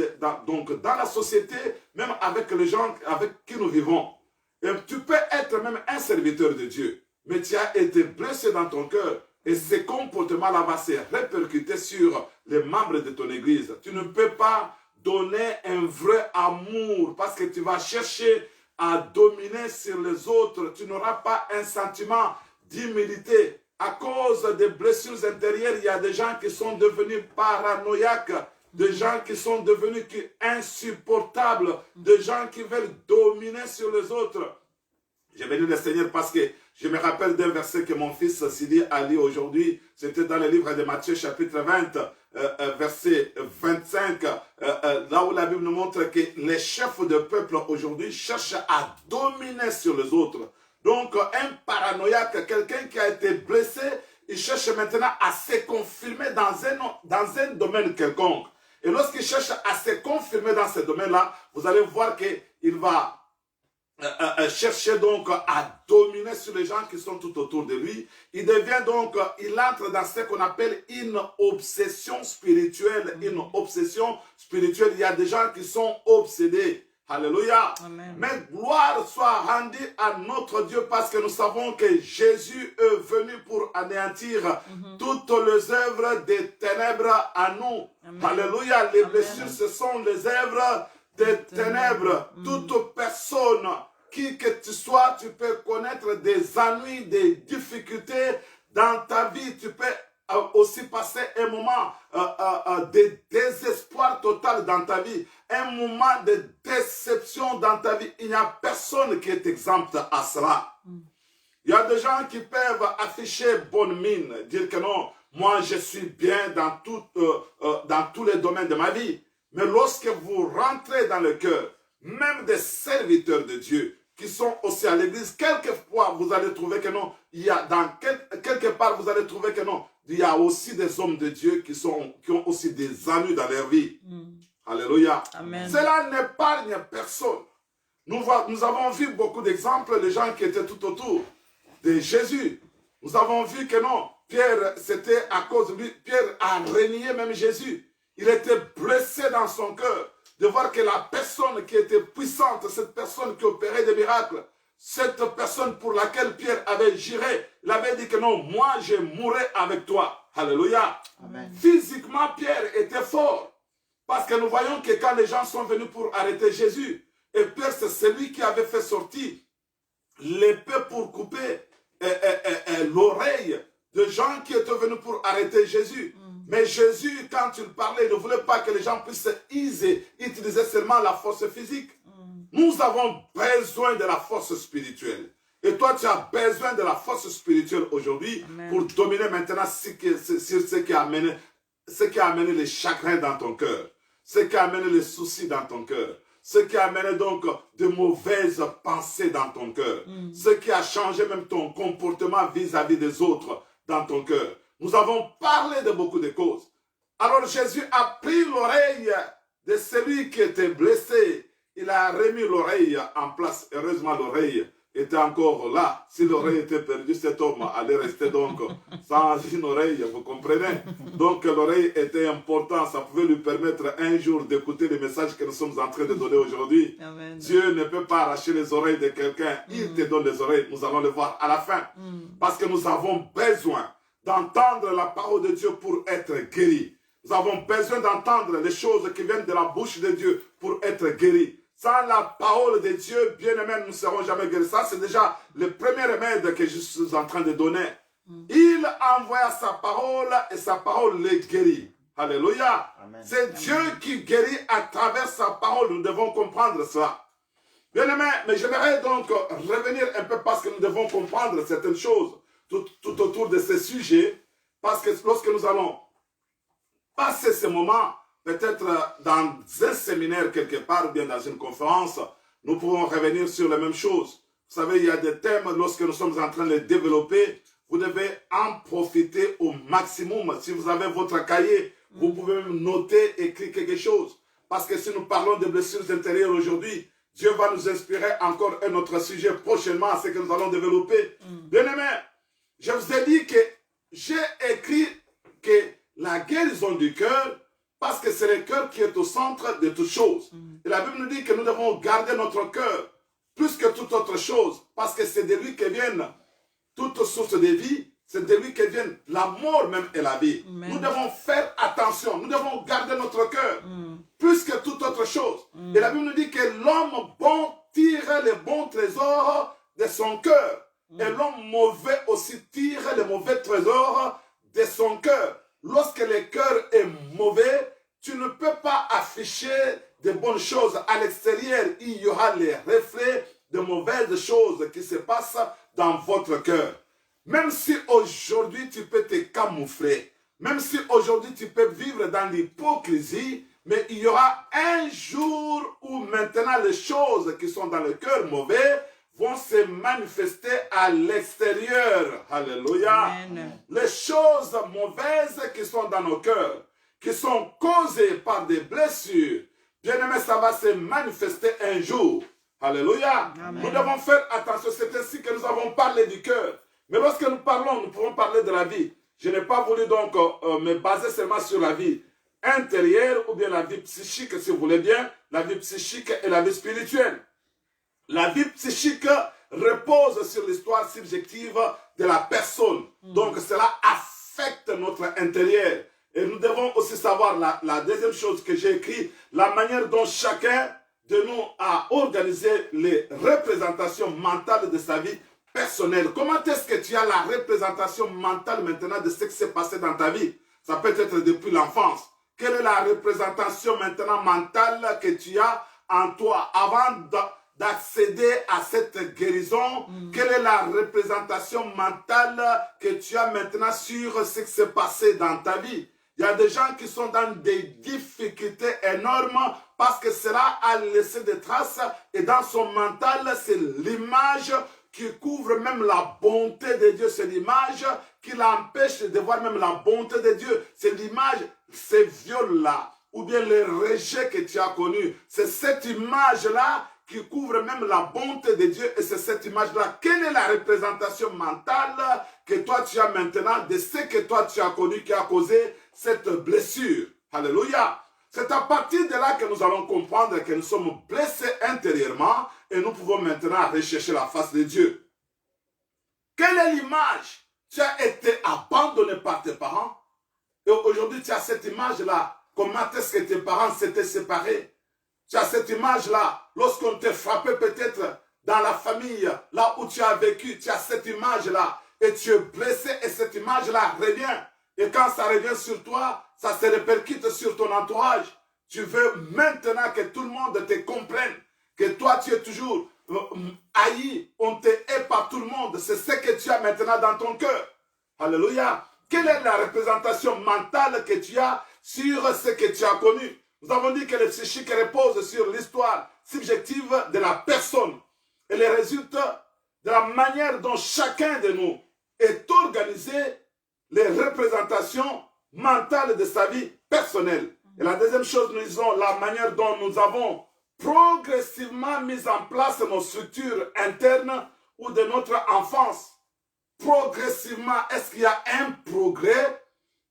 donc dans la société, même avec les gens avec qui nous vivons. Et tu peux être même un serviteur de Dieu, mais tu as été blessé dans ton cœur et ces comportements-là vont se répercuter sur les membres de ton église. Tu ne peux pas donner un vrai amour parce que tu vas chercher à dominer sur les autres. Tu n'auras pas un sentiment d'humilité. À cause des blessures intérieures, il y a des gens qui sont devenus paranoïaques, des gens qui sont devenus insupportables, des gens qui veulent dominer sur les autres. J'ai béni le Seigneur parce que je me rappelle d'un verset que mon fils Sidi a lu aujourd'hui. C'était dans le livre de Matthieu chapitre 20, verset 25, là où la Bible nous montre que les chefs de peuple aujourd'hui cherchent à dominer sur les autres. Donc, un paranoïaque, quelqu'un qui a été blessé, il cherche maintenant à se confirmer dans un domaine quelconque. Et lorsqu'il cherche à se confirmer dans ce domaine-là, vous allez voir qu'il va chercher donc à dominer sur les gens qui sont tout autour de lui. Il devient donc, il entre dans ce qu'on appelle une obsession spirituelle. Une obsession spirituelle. Il y a des gens qui sont obsédés. Alléluia. Amen. Mais gloire soit rendue à notre Dieu parce que nous savons que Jésus est venu pour anéantir toutes les œuvres des ténèbres à nous. Amen. Alléluia. Les blessures, ce sont les œuvres des ténèbres. Toute personne, qui que tu sois, tu peux connaître des ennuis, des difficultés dans ta vie. Tu peux aussi passer un moment de désespoir total dans ta vie, un moment de déception dans ta vie. Il n'y a personne qui est exempt à cela. Il y a des gens qui peuvent afficher bonne mine, dire que non, moi je suis bien dans tous les domaines de ma vie. Mais lorsque vous rentrez dans le cœur, même des serviteurs de Dieu, qui sont aussi à l'église, quelquefois vous allez trouver que non, il y a quelque part vous allez trouver que non, il y a aussi des hommes de Dieu qui ont aussi des ennuis dans leur vie. Alléluia. Amen. Cela n'épargne personne. Nous avons vu beaucoup d'exemples de gens qui étaient tout autour de Jésus. Nous avons vu que non, Pierre, c'était à cause de lui, Pierre a renié même Jésus. Il était blessé dans son cœur. de voir que la personne qui était puissante, cette personne qui opérait des miracles, cette personne pour laquelle Pierre avait juré, il avait dit que non, moi je mourrai avec toi. Alléluia.
Amen.
Physiquement, Pierre était fort. Parce que nous voyons que quand les gens sont venus pour arrêter Jésus, et Pierre c'est celui qui avait fait sortir l'épée pour couper l'oreille de gens qui étaient venus pour arrêter Jésus. Mais Jésus, quand il parlait, il ne voulait pas que les gens puissent utiliser seulement la force physique. Nous avons besoin de la force spirituelle. Et toi, tu as besoin de la force spirituelle aujourd'hui pour dominer maintenant sur ce qui a amené les chagrins dans ton cœur, ce qui a amené les soucis dans ton cœur, ce qui a amené donc de mauvaises pensées dans ton cœur, ce qui a changé même ton comportement vis-à-vis des autres dans ton cœur. Nous avons parlé de beaucoup de causes. Alors Jésus a pris l'oreille de celui qui était blessé. Il a remis l'oreille en place. Heureusement, l'oreille était encore là. Si l'oreille était perdue, cet homme allait rester donc sans une oreille, vous comprenez? Donc l'oreille était importante. Ça pouvait lui permettre un jour d'écouter les messages que nous sommes en train de donner aujourd'hui. Dieu ne peut pas arracher les oreilles de quelqu'un. Il te donne les oreilles. Nous allons le voir à la fin. Parce que nous avons besoin d'entendre la parole de Dieu pour être guéris. Nous avons besoin d'entendre les choses qui viennent de la bouche de Dieu pour être guéris. Sans la parole de Dieu, bien-aimés, nous ne serons jamais guéris. Ça, c'est déjà le premier remède que je suis en train de donner. Il envoie sa parole et sa parole les guérit. Alléluia. C'est Dieu qui guérit à travers sa parole. Nous devons comprendre cela. Bien-aimés, mais j'aimerais donc revenir un peu parce que nous devons comprendre certaines choses tout autour de ce sujet. Parce que lorsque nous allons passer ce moment, peut-être dans un séminaire quelque part ou bien dans une conférence, nous pouvons revenir sur les mêmes choses. Vous savez, il y a des thèmes, lorsque nous sommes en train de les développer, vous devez en profiter au maximum. Si vous avez votre cahier, vous pouvez même noter, écrire quelque chose. Parce que si nous parlons de blessures intérieures aujourd'hui, Dieu va nous inspirer encore un autre sujet prochainement, à ce que nous allons développer. Bien-aimés, je vous ai dit que j'ai écrit que la guérison du cœur, parce que c'est le cœur qui est au centre de toutes choses. Et la Bible nous dit que nous devons garder notre cœur plus que toute autre chose, parce que c'est de lui que viennent toute source de vie, c'est de lui que viennent la mort même et la vie. Nous devons faire attention, nous devons garder notre cœur plus que toute autre chose. Et la Bible nous dit que l'homme bon tire les bons trésors de son cœur. Et l'homme mauvais aussi tire les mauvais trésors de son cœur. Lorsque le cœur est mauvais, tu ne peux pas afficher de bonnes choses à l'extérieur. Il y aura les reflets de mauvaises choses qui se passent dans votre cœur. Même si aujourd'hui tu peux te camoufler, même si aujourd'hui tu peux vivre dans l'hypocrisie, mais il y aura un jour où maintenant les choses qui sont dans le cœur mauvais vont se manifester à l'extérieur. Alléluia. Les choses mauvaises qui sont dans nos cœurs, qui sont causées par des blessures, bien aimé, ça va se manifester un jour. Alléluia. Amen. Nous devons faire attention. C'est ainsi que nous avons parlé du cœur. Mais lorsque nous parlons, nous pouvons parler de la vie. Je n'ai pas voulu donc me baser seulement sur la vie intérieure ou bien la vie psychique, si vous voulez bien, la vie psychique et la vie spirituelle. La vie psychique repose sur l'histoire subjective de la personne. Donc cela affecte notre intérieur. Et nous devons aussi savoir la deuxième chose que j'ai écrite, la manière dont chacun de nous a organisé les représentations mentales de sa vie personnelle. Comment est-ce que tu as la représentation mentale maintenant de ce qui s'est passé dans ta vie? Ça peut être depuis l'enfance. Quelle est la représentation maintenant mentale que tu as en toi avant d'accéder à cette guérison? Quelle est la représentation mentale que tu as maintenant sur ce qui s'est passé dans ta vie? Il y a des gens qui sont dans des difficultés énormes parce que cela a laissé des traces et dans son mental, c'est l'image qui couvre même la bonté de Dieu. C'est l'image qui l'empêche de voir même la bonté de Dieu. C'est l'image, ces viols-là, ou bien le rejet que tu as connu. C'est cette image-là qui couvre même la bonté de Dieu et c'est cette image-là. Quelle est la représentation mentale que toi tu as maintenant de ce que toi tu as connu qui a causé cette blessure? Alléluia. C'est à partir de là que nous allons comprendre que nous sommes blessés intérieurement et nous pouvons maintenant rechercher la face de Dieu. Quelle est l'image? Tu as été abandonné par tes parents et aujourd'hui tu as cette image-là. Comment est-ce que tes parents s'étaient séparés? Tu as cette image-là. Lorsqu'on t'a frappé peut-être dans la famille, là où tu as vécu, tu as cette image-là et tu es blessé et cette image-là revient. Et quand ça revient sur toi, ça se répercute sur ton entourage. Tu veux maintenant que tout le monde te comprenne, que toi tu es toujours haï, on te hait par tout le monde. C'est ce que tu as maintenant dans ton cœur. Alléluia. Quelle est la représentation mentale que tu as sur ce que tu as connu? Nous avons dit que le psychique repose sur l'histoire subjective de la personne et les résultats de la manière dont chacun de nous est organisé, les représentations mentales de sa vie personnelle. Et la deuxième chose, nous disons la manière dont nous avons progressivement mis en place nos structures internes ou de notre enfance. Progressivement, est-ce qu'il y a un progrès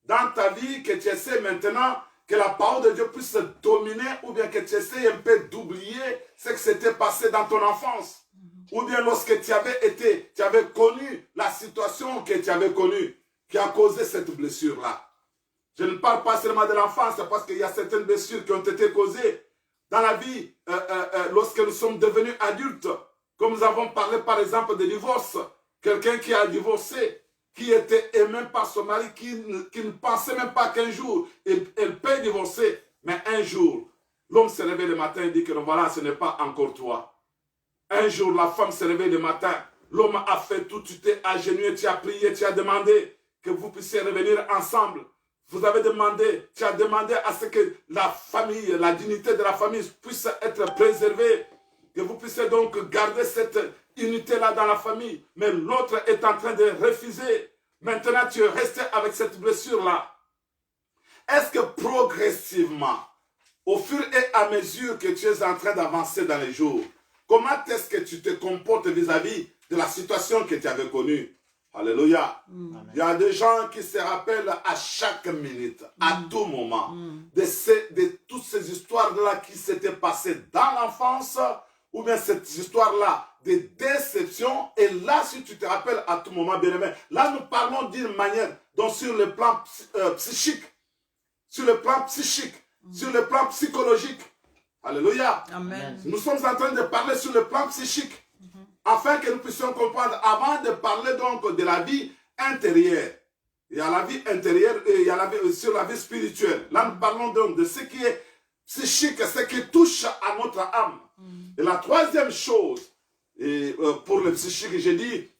dans ta vie que tu essaies maintenant que la parole de Dieu puisse dominer ou bien que tu essaies un peu d'oublier ce qui s'était passé dans ton enfance? Ou bien lorsque tu avais connu la situation que tu avais connue qui a causé cette blessure-là. Je ne parle pas seulement de l'enfance, parce qu'il y a certaines blessures qui ont été causées dans la vie lorsque nous sommes devenus adultes. Comme nous avons parlé par exemple de divorce. Quelqu'un qui a divorcé, qui était aimé par son mari, qui ne pensait même pas qu'un jour elle peut divorcer. Mais un jour, l'homme se réveille le matin et dit que voilà, ce n'est pas encore toi. Un jour, la femme se réveille le matin. L'homme a fait tout, tu t'es agenouillé, tu as prié, tu as demandé que vous puissiez revenir ensemble. Vous avez demandé, tu as demandé à ce que la famille, la dignité de la famille puisse être préservée. Que vous puissiez donc garder cette unité-là dans la famille. Mais l'autre est en train de refuser. Maintenant, tu es resté avec cette blessure-là. Est-ce que progressivement, au fur et à mesure que tu es en train d'avancer dans les jours, comment est-ce que tu te comportes vis-à-vis de la situation que tu avais connue? Alléluia. Il y a des gens qui se rappellent à chaque minute, à tout moment, de toutes ces histoires-là qui s'étaient passées dans l'enfance, ou bien cette histoire-là de déception. Et là, si tu te rappelles à tout moment, bien-aimé, là, nous parlons d'une manière, donc sur le plan psychique, sur le plan psychologique. Alléluia.
Amen.
Nous sommes en train de parler sur le plan psychique, afin que nous puissions comprendre, avant de parler donc de la vie intérieure. Il y a la vie intérieure et il y a la vie, sur la vie spirituelle. Là, nous parlons donc de ce qui est psychique, ce qui touche à notre âme. Et la troisième chose, pour le psychique, j'ai dit,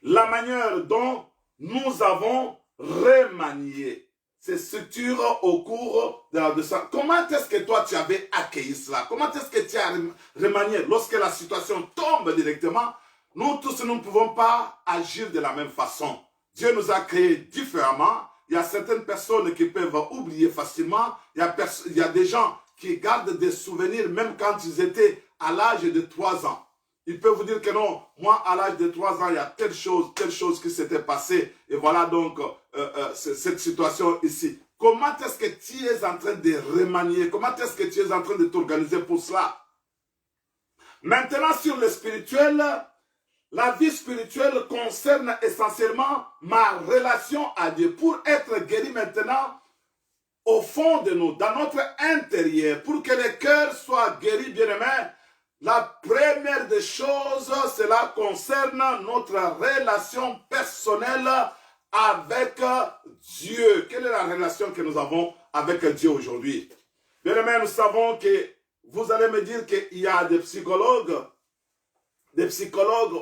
la manière dont nous avons remanié ces structures au cours de la descente. Comment est-ce que toi tu avais accueilli cela? Comment est-ce que tu as remanié? Lorsque la situation tombe directement, nous tous nous ne pouvons pas agir de la même façon. Dieu nous a créés différemment. Il y a certaines personnes qui peuvent oublier facilement. Il y a des gens qui gardent des souvenirs même quand ils étaient à l'âge de 3 ans. Ils peuvent vous dire que non, moi à l'âge de 3 ans, il y a telle chose qui s'était passée. Et voilà donc cette situation ici. Comment est-ce que tu es en train de remanier? Comment est-ce que tu es en train de t'organiser pour cela? Maintenant sur le spirituel, la vie spirituelle concerne essentiellement ma relation à Dieu. Pour être guéri maintenant, au fond de nous, dans notre intérieur, pour que le cœur soit guéri, bien-aimé, la première des choses, cela concerne notre relation personnelle avec Dieu. Quelle est la relation que nous avons avec Dieu aujourd'hui? Bien-aimé, nous savons que vous allez me dire qu'il y a des psychologues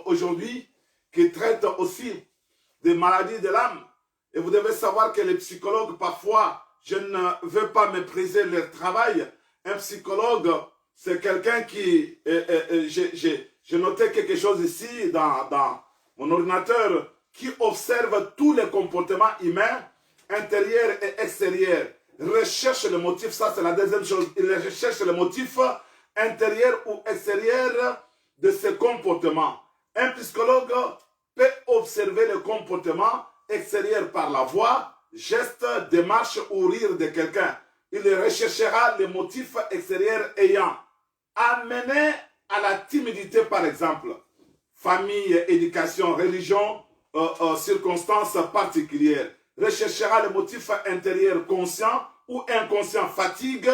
aujourd'hui qui traitent aussi des maladies de l'âme. Et vous devez savoir que les psychologues, parfois, je ne veux pas mépriser leur travail. Un psychologue, c'est quelqu'un qui... J'ai noté quelque chose ici dans mon ordinateur qui observe tous les comportements humains, intérieurs et extérieurs. Recherche le motif, ça c'est la deuxième chose. Il recherche le motif intérieur ou extérieur de ces comportements. Un psychologue peut observer le comportement extérieur par la voix, geste, démarche ou rire de quelqu'un. il recherchera les motifs extérieurs ayant amené à la timidité, par exemple. Famille, éducation, religion, circonstances particulières. Recherchera les motifs intérieurs conscients ou inconscients, fatigue,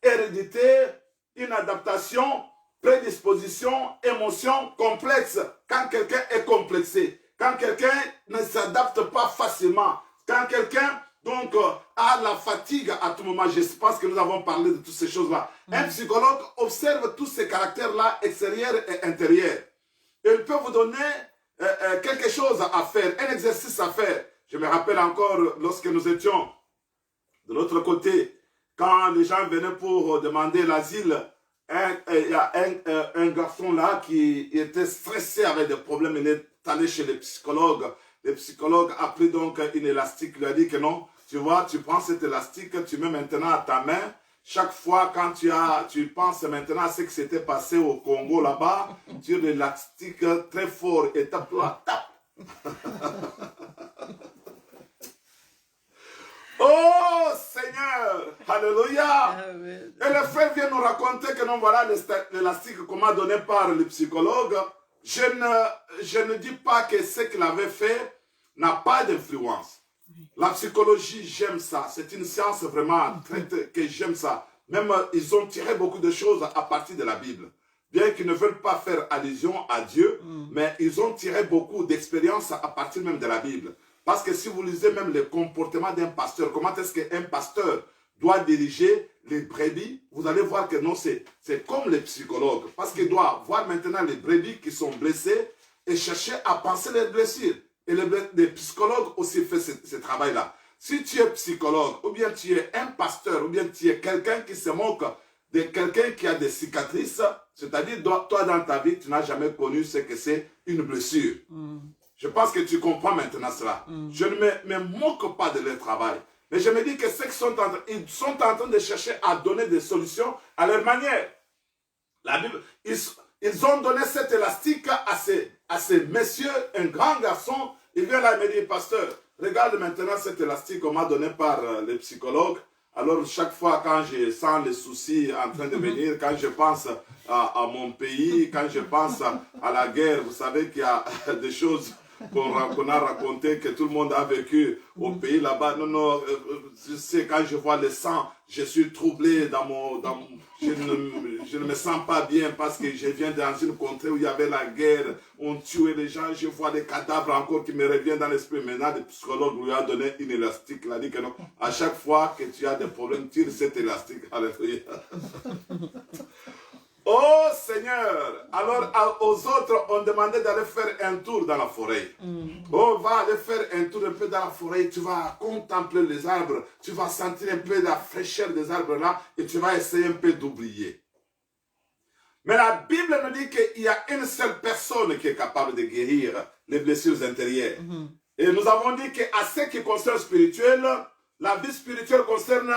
hérédité, inadaptation, prédisposition, émotion complexe. Quand quelqu'un est complexé, quand quelqu'un ne s'adapte pas facilement, quand quelqu'un donc a la fatigue à tout moment, je pense que nous avons parlé de toutes ces choses-là. Un psychologue observe tous ces caractères-là, extérieurs et intérieurs. Il peut vous donner quelque chose à faire, un exercice à faire. Je me rappelle encore lorsque nous étions de l'autre côté, quand les gens venaient pour demander l'asile, il y a un garçon là qui était stressé avec des problèmes. Il est allé chez les psychologues. Le psychologue a pris donc une élastique, il lui a dit que non, tu vois, tu prends cet élastique, tu mets maintenant à ta main. Chaque fois quand tu penses maintenant à ce qui s'était passé au Congo là-bas, tu as l'élastique très fort et tape-toi, tape. Oh Seigneur, alléluia. Et le frère vient nous raconter que non, voilà l'élastique qu'on m'a donné par le psychologue. Je ne dis pas que ce qu'il avait fait n'a pas d'influence. La psychologie, j'aime ça. C'est une science vraiment que j'aime ça. Même ils ont tiré beaucoup de choses à partir de la Bible. Bien qu'ils ne veulent pas faire allusion à Dieu, mais ils ont tiré beaucoup d'expériences à partir même de la Bible. Parce que si vous lisez même le comportement d'un pasteur, comment est-ce qu'un pasteur doit diriger les brebis, vous allez voir que non, c'est comme les psychologues. Parce qu'il doit voir maintenant les brebis qui sont blessés et chercher à penser les blessures. Et les psychologues aussi font ce travail-là. Si tu es psychologue, ou bien tu es un pasteur, ou bien tu es quelqu'un qui se moque de quelqu'un qui a des cicatrices, c'est-à-dire toi dans ta vie, tu n'as jamais connu ce que c'est une blessure. Je pense que tu comprends maintenant cela. Je ne me moque pas de leur travail. Mais je me dis que ceux qui sont ils sont en train de chercher à donner des solutions à leur manière. La Bible, ils ont donné cet élastique à ces messieurs, un grand garçon. Il vient là et me dit, pasteur, regarde maintenant cet élastique qu'on m'a donné par les psychologues. Alors chaque fois quand je sens les soucis en train de venir, quand je pense à mon pays, quand je pense à la guerre, vous savez qu'il y a des choses qu'on a racontées, que tout le monde a vécu au pays là-bas. Non, je sais, quand je vois le sang, je suis troublé je ne me sens pas bien parce que je viens dans une contrée où il y avait la guerre, on tuait les gens, je vois des cadavres encore qui me reviennent dans l'esprit. Maintenant, le psychologue lui a donné une élastique, il a dit que non, à chaque fois que tu as des problèmes, tire cet élastique. Alléluia. Oh Seigneur, alors aux autres, on demandait d'aller faire un tour dans la forêt. Oh, va aller faire un tour un peu dans la forêt, tu vas contempler les arbres, tu vas sentir un peu la fraîcheur des arbres là et tu vas essayer un peu d'oublier. Mais la Bible nous dit qu'il y a une seule personne qui est capable de guérir les blessures intérieures. Et nous avons dit qu'à ce qui concerne spirituel, la vie spirituelle concerne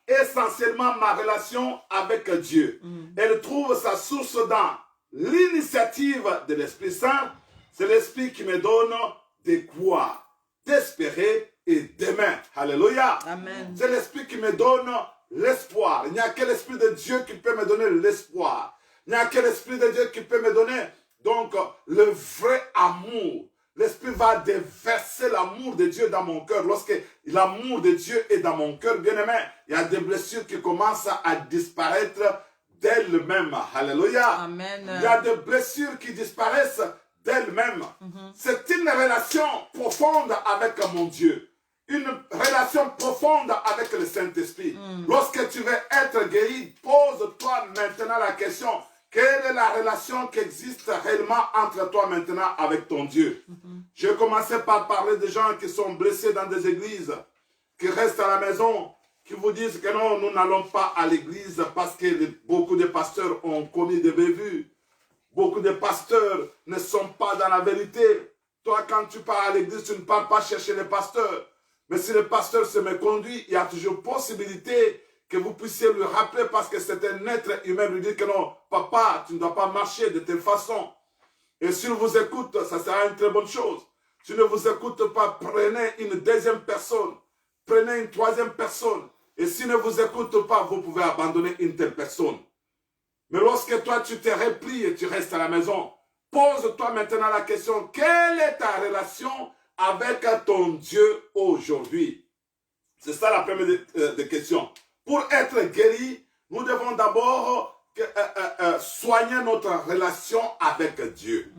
essentiellement ma relation avec Dieu. Elle trouve sa source dans l'initiative de l'Esprit Saint. C'est l'Esprit qui me donne de croire, d'espérer et d'aimer. Alléluia. C'est l'Esprit qui me donne l'espoir. Il n'y a que l'Esprit de Dieu qui peut me donner l'espoir. Il n'y a que l'Esprit de Dieu qui peut me donner donc le vrai amour. L'Esprit va déverser l'amour de Dieu dans mon cœur. Lorsque l'amour de Dieu est dans mon cœur, bien aimé, il y a des blessures qui commencent à disparaître d'elles-mêmes. Alléluia.
Amen.
Il y a des blessures qui disparaissent d'elles-mêmes. C'est une relation profonde avec mon Dieu. Une relation profonde avec le Saint-Esprit. Lorsque tu veux être guéri, pose-toi maintenant la question. Quelle est la relation qui existe réellement entre toi maintenant avec ton Dieu? Je vais commencer par parler de gens qui sont blessés dans des églises, qui restent à la maison, qui vous disent que non, nous n'allons pas à l'église parce que beaucoup de pasteurs ont commis des bévues. Beaucoup de pasteurs ne sont pas dans la vérité. Toi, quand tu pars à l'église, tu ne pars pas chercher les pasteurs. Mais si le pasteur se méconduit, il y a toujours possibilité que vous puissiez lui rappeler parce que c'est un être humain, lui dire que non, papa, tu ne dois pas marcher de telle façon. Et s'il vous écoute, ça sera une très bonne chose. S'il ne vous écoute pas, prenez une deuxième personne, prenez une troisième personne. Et s'il ne vous écoute pas, vous pouvez abandonner une telle personne. Mais lorsque toi, tu te replies et tu restes à la maison, pose-toi maintenant la question, quelle est ta relation avec ton Dieu aujourd'hui? C'est ça la première des questions. Pour être guéri, nous devons d'abord soigner notre relation avec Dieu.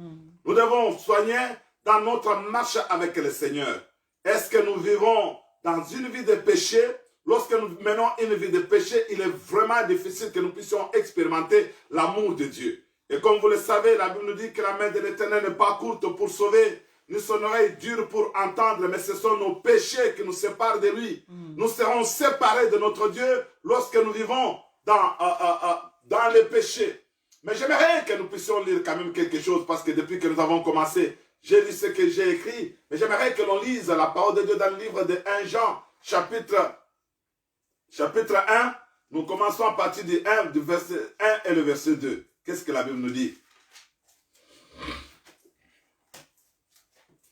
Nous devons soigner dans notre marche avec le Seigneur. Est-ce que nous vivons dans une vie de péché? Lorsque nous menons une vie de péché, il est vraiment difficile que nous puissions expérimenter l'amour de Dieu. Et comme vous le savez, la Bible nous dit que la main de l'Éternel n'est pas courte pour sauver, ni son oreille dure pour entendre, mais ce sont nos péchés qui nous séparent de lui. Nous serons séparés de notre Dieu lorsque nous vivons dans le péché. Mais j'aimerais que nous puissions lire quand même quelque chose, parce que depuis que nous avons commencé, j'ai lu ce que j'ai écrit, mais j'aimerais que l'on lise la parole de Dieu dans le livre de 1 Jean, chapitre 1. Nous commençons à partir du verset 1 et le verset 2. Qu'est-ce que la Bible nous dit?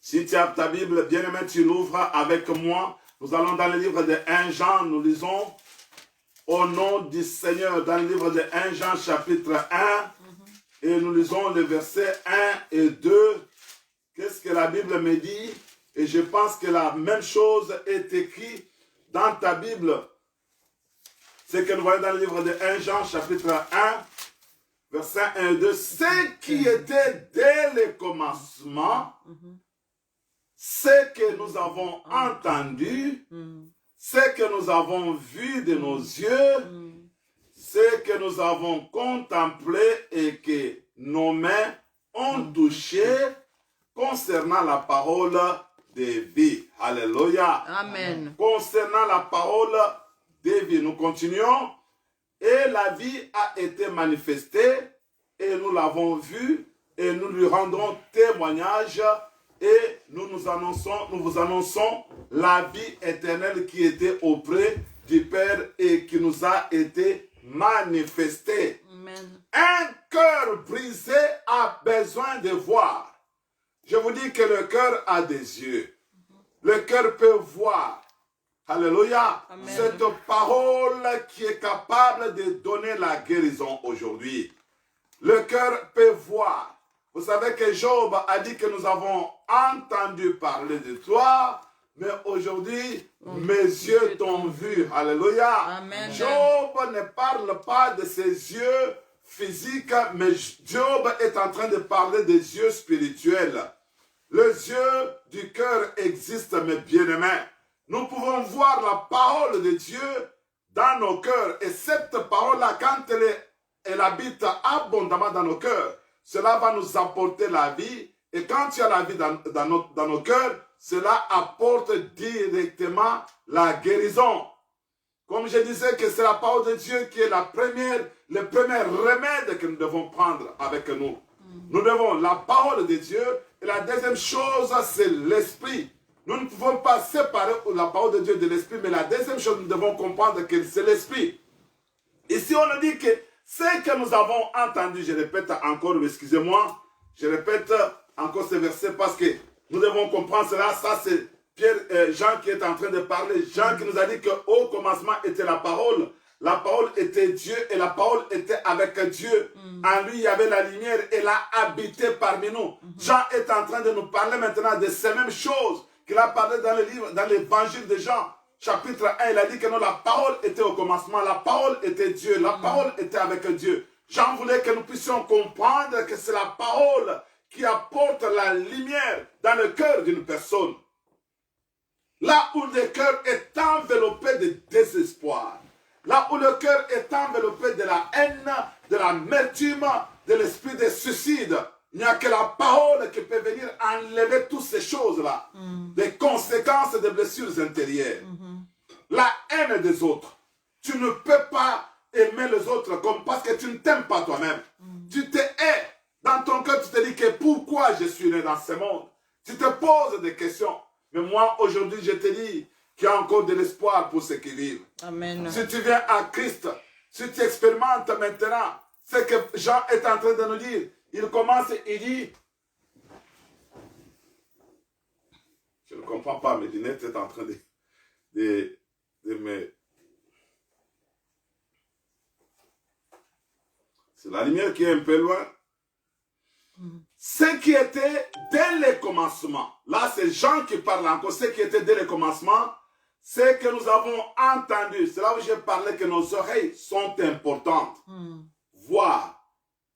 Si tu as ta Bible, bien-aimé, tu l'ouvres avec moi. Nous allons dans le livre de 1 Jean, nous lisons au nom du Seigneur, dans le livre de 1 Jean, chapitre 1, et nous lisons les versets 1 et 2. Qu'est-ce que la Bible me dit? Et je pense que la même chose est écrite dans ta Bible. C'est que nous voyons dans le livre de 1 Jean, chapitre 1, versets 1 et 2. Ce qui était dès le commencement, ce que nous avons entendu, ce que nous avons vu de nos yeux, ce que nous avons contemplé et que nos mains ont touché concernant la parole de vie. Alléluia.
Amen.
Concernant la parole de vie. Nous continuons. Et la vie a été manifestée et nous l'avons vue et nous lui rendons témoignage et nous vous annonçons la vie éternelle qui était auprès du Père et qui nous a été manifestée.
Amen.
Un cœur brisé a besoin de voir. Je vous dis que le cœur a des yeux. Le cœur peut voir. Alléluia.
Amen.
Cette parole qui est capable de donner la guérison aujourd'hui. Le cœur peut voir. Vous savez que Job a dit que nous avons entendu parler de toi, mais aujourd'hui, mes yeux t'ont vu. Alléluia.
Amen.
Job ne parle pas de ses yeux physiques, mais Job est en train de parler des yeux spirituels. Les yeux du cœur existent, mes bien-aimés. Nous pouvons voir la parole de Dieu dans nos cœurs. Et cette parole-là, quand elle habite abondamment dans nos cœurs, cela va nous apporter la vie. Et quand tu as la vie dans nos cœurs, cela apporte directement la guérison. Comme je disais que c'est la parole de Dieu qui est le premier remède que nous devons prendre avec nous. Nous devons la parole de Dieu. Et la deuxième chose, c'est l'esprit. Nous ne pouvons pas séparer la parole de Dieu de l'esprit, mais la deuxième chose, nous devons comprendre que c'est l'esprit. Ici, on nous dit que ce que nous avons entendu, je répète encore, excusez-moi, je répète encore ce verset parce que nous devons comprendre cela. Ça, c'est Jean qui est en train de parler. Jean qui nous a dit qu'au commencement était la parole. La parole était Dieu et la parole était avec Dieu. En lui, il y avait la lumière et il a habité parmi nous. Jean est en train de nous parler maintenant de ces mêmes choses qu'il a parlé dans le livre, dans l'évangile de Jean, chapitre 1. Il a dit que non, la parole était au commencement, la parole était Dieu, la parole était avec Dieu. Jean voulait que nous puissions comprendre que c'est la parole qui apporte la lumière dans le cœur d'une personne. Là où le cœur est enveloppé de désespoir, là où le cœur est enveloppé de la haine, de l'amertume, de l'esprit de suicide, il n'y a que la parole qui peut venir enlever toutes ces choses-là. Des conséquences des blessures intérieures. La haine des autres. Tu ne peux pas aimer les autres comme parce que tu ne t'aimes pas toi-même. Tu te hais. Dans ton cœur, tu te dis que pourquoi je suis né dans ce monde. Tu te poses des questions. Mais moi, aujourd'hui, je te dis qu'il y a encore de l'espoir pour ceux qui vivent.
Amen.
Si tu viens à Christ, si tu expérimentes maintenant ce que Jean est en train de nous dire, il commence et il dit, je ne comprends pas, mais Dinette est en train de me... C'est la lumière qui est un peu loin. Ce qui était dès le commencement, là c'est Jean qui parle encore, ce qui était dès le commencement, c'est que nous avons entendu, c'est là où j'ai parlé que nos oreilles sont importantes. Voir,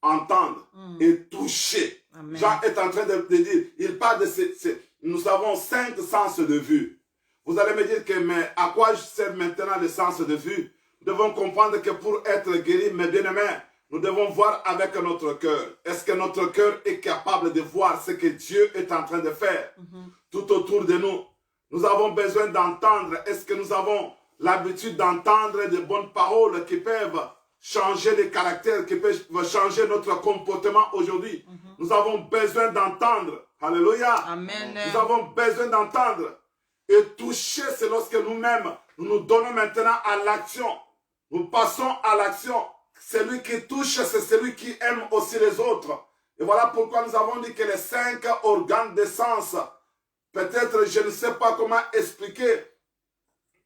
entendre et toucher. Amen. Jean est en train de dire, il parle de nous avons 5 sens de vue. Vous allez me dire que, mais à quoi sert maintenant le sens de vue? Nous devons comprendre que pour être guéris, mes bien-aimés, nous devons voir avec notre cœur. Est-ce que notre cœur est capable de voir ce que Dieu est en train de faire tout autour de nous? Nous avons besoin d'entendre. Est-ce que nous avons l'habitude d'entendre de bonnes paroles qui peuvent changer les caractères, qui peuvent changer notre comportement aujourd'hui? Nous avons besoin d'entendre. Alléluia. Amen. Nous avons besoin d'entendre. Et toucher, c'est lorsque nous-mêmes, nous nous donnons maintenant à l'action. Nous passons à l'action. Celui qui touche, c'est celui qui aime aussi les autres. Et voilà pourquoi nous avons dit que les 5 organes de sens, peut-être je ne sais pas comment expliquer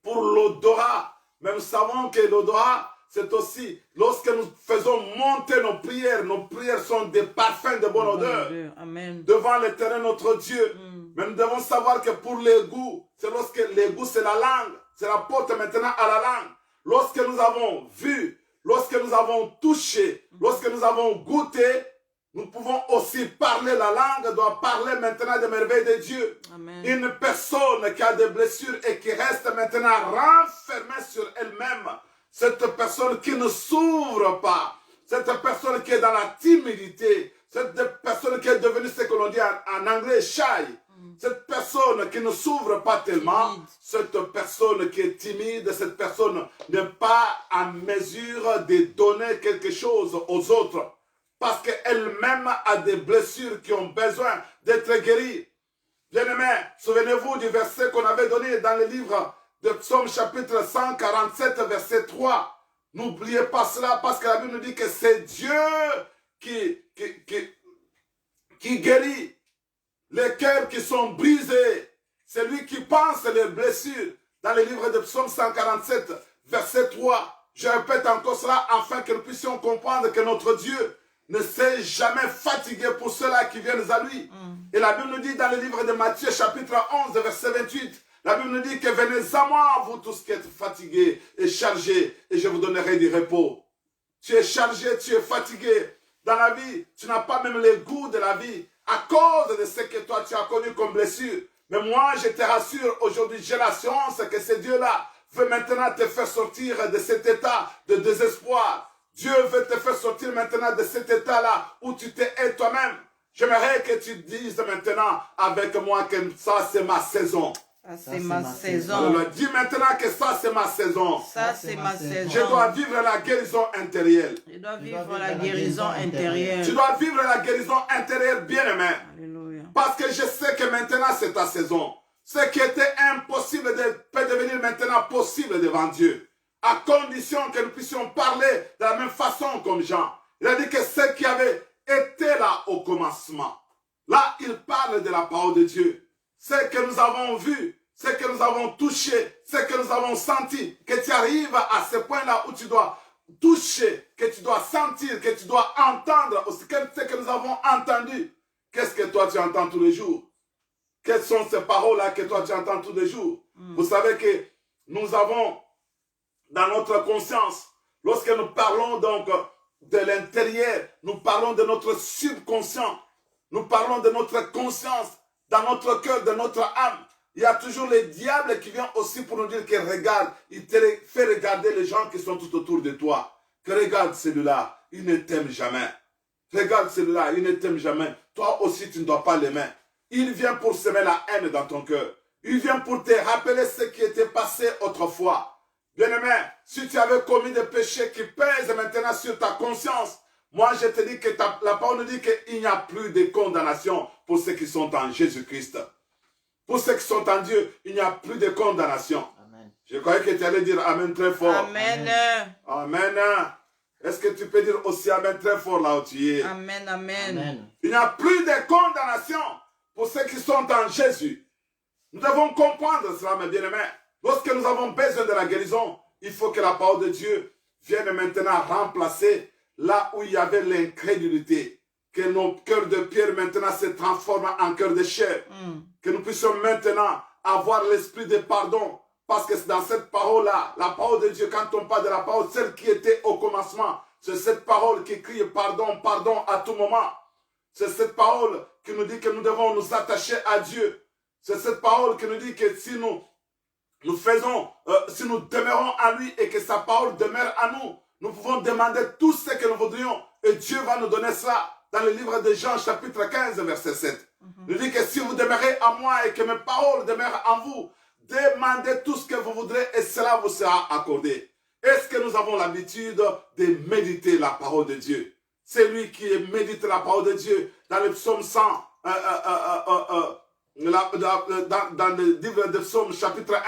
pour l'odorat, mais nous savons que l'odorat, c'est aussi lorsque nous faisons monter nos prières sont des parfums de bonne odeur. Amen. Devant l'Éternel notre Dieu. Mais nous devons savoir que pour les goûts, c'est lorsque les goûts c'est la langue, c'est la porte maintenant à la langue. Lorsque nous avons vu, lorsque nous avons touché, lorsque nous avons goûté, nous pouvons aussi parler. La langue doit parler maintenant des merveilles de Dieu. Amen. Une personne qui a des blessures et qui reste maintenant renfermée sur elle-même, cette personne qui ne s'ouvre pas, cette personne qui est dans la timidité, cette personne qui est devenue ce que l'on dit en anglais shy, cette personne qui ne s'ouvre pas tellement, cette personne qui est timide, cette personne n'est pas en mesure de donner quelque chose aux autres parce qu'elle-même a des blessures qui ont besoin d'être guéries. Bien-aimés, souvenez-vous du verset qu'on avait donné dans le livre de Psaume chapitre 147, verset 3. N'oubliez pas cela parce que la Bible nous dit que c'est Dieu qui guérit les cœurs qui sont brisés. C'est lui qui pense les blessures. Dans le livre de Psaume 147, verset 3. Je répète encore cela afin que nous puissions comprendre que notre Dieu ne s'est jamais fatigué pour ceux-là qui viennent à lui. Et la Bible nous dit dans le livre de Matthieu chapitre 11, verset 28, la Bible nous dit que venez à moi, vous tous qui êtes fatigués et chargés, et je vous donnerai du repos. Tu es chargé, tu es fatigué. Dans la vie, tu n'as pas même le goût de la vie à cause de ce que toi tu as connu comme blessure. Mais moi, je te rassure, aujourd'hui, j'ai l'assurance que ce Dieu-là veut maintenant te faire sortir de cet état de désespoir. Dieu veut te faire sortir maintenant de cet état-là où tu t'es toi-même. J'aimerais que tu dises maintenant avec moi que ça, c'est ma saison.
Ça, c'est ma saison.
Alors, dis maintenant que ça, c'est ma saison.
Ça, c'est ma saison.
Je dois vivre la guérison intérieure.
Je dois vivre la guérison intérieure.
Tu dois vivre la guérison intérieure, bien-aimé.
Alléluia.
Parce que je sais que maintenant, c'est ta saison. Ce qui était impossible peut devenir maintenant possible devant Dieu. À condition que nous puissions parler de la même façon comme Jean. Il a dit que ce qui avait été là au commencement. Là, il parle de la parole de Dieu. Ce que nous avons vu, ce que nous avons touché, ce que nous avons senti, que tu arrives à ce point-là où tu dois toucher, que tu dois sentir, que tu dois entendre aussi ce que nous avons entendu. Qu'est-ce que toi tu entends tous les jours? Quelles sont ces paroles-là que toi tu entends tous les jours? Vous savez que nous avons dans notre conscience, lorsque nous parlons donc de l'intérieur, nous parlons de notre subconscient, nous parlons de notre conscience, dans notre cœur, de notre âme. Il y a toujours le diable qui vient aussi pour nous dire que regarde, il te fait regarder les gens qui sont tout autour de toi. Que regarde celui-là, il ne t'aime jamais. Regarde celui-là, il ne t'aime jamais. Toi aussi, tu ne dois pas l'aimer. Il vient pour semer la haine dans ton cœur. Il vient pour te rappeler ce qui était passé autrefois. Bien-aimé, si tu avais commis des péchés qui pèsent maintenant sur ta conscience, moi je te dis que la parole nous dit qu'il n'y a plus de condamnation pour ceux qui sont en Jésus-Christ. Pour ceux qui sont en Dieu, il n'y a plus de condamnation. Amen. Je croyais que tu allais dire Amen très fort.
Amen.
Amen. Est-ce que tu peux dire aussi Amen très fort là où tu es?
Amen, amen. Amen.
Il n'y a plus de condamnation pour ceux qui sont en Jésus. Nous devons comprendre cela, mes bien-aimés. Lorsque nous avons besoin de la guérison, il faut que la parole de Dieu vienne maintenant remplacer là où il y avait l'incrédulité. Que nos cœurs de pierre maintenant se transforment en cœurs de chair. Que nous puissions maintenant avoir l'esprit de pardon. Parce que c'est dans cette parole-là, la parole de Dieu, quand on parle de la parole, celle qui était au commencement, c'est cette parole qui crie pardon, pardon à tout moment. C'est cette parole qui nous dit que nous devons nous attacher à Dieu. C'est cette parole qui nous dit que si nous faisons, si nous demeurons en lui et que sa parole demeure en nous, nous pouvons demander tout ce que nous voudrions et Dieu va nous donner cela. Dans le livre de Jean, chapitre 15, verset 7. Il dit que si vous demeurez en moi et que mes paroles demeurent en vous, demandez tout ce que vous voudrez et cela vous sera accordé. Est-ce que nous avons l'habitude de méditer la parole de Dieu? C'est lui qui médite la parole de Dieu. Dans le psaume 100, dans le livre de psaume, chapitre 1,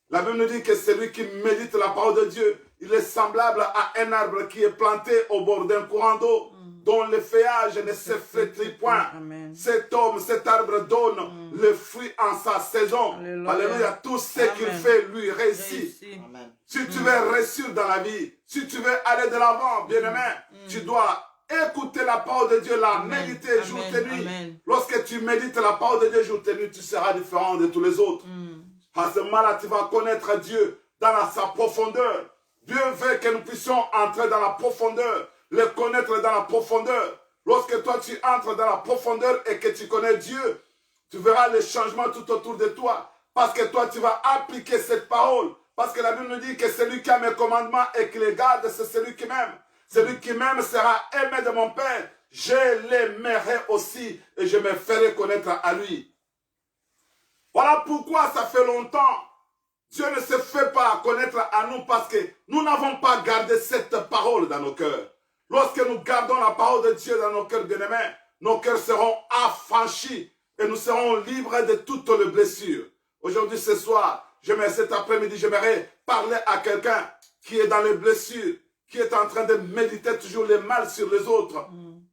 la Bible nous dit que c'est lui qui médite la parole de Dieu. Il est semblable à un arbre qui est planté au bord d'un courant d'eau, dont le feuillage ne se flétrit point.
Amen.
Cet arbre donne le fruit en sa saison. Alléluia. Tout ce qu'il fait lui réussit.
Amen.
Si tu veux réussir dans la vie, si tu veux aller de l'avant, bien-aimé, tu dois écouter la parole de Dieu, la méditer jour et nuit. Lorsque tu médites la parole de Dieu jour et nuit, tu seras différent de tous les autres. À ce moment-là, tu vas connaître Dieu dans sa profondeur. Dieu veut que nous puissions entrer dans la profondeur, le connaître dans la profondeur. Lorsque toi tu entres dans la profondeur et que tu connais Dieu, tu verras les changements tout autour de toi. Parce que toi tu vas appliquer cette parole. Parce que la Bible nous dit que celui qui a mes commandements et qui les garde, c'est celui qui m'aime. Celui qui m'aime sera aimé de mon Père. Je l'aimerai aussi et je me ferai connaître à lui. Voilà pourquoi ça fait longtemps. Dieu ne se fait pas connaître à nous parce que nous n'avons pas gardé cette parole dans nos cœurs. Lorsque nous gardons la parole de Dieu dans nos cœurs bien-aimés, nos cœurs seront affranchis et nous serons libres de toutes les blessures. Aujourd'hui, ce soir, cet après-midi, j'aimerais parler à quelqu'un qui est dans les blessures, qui est en train de méditer toujours le mal sur les autres.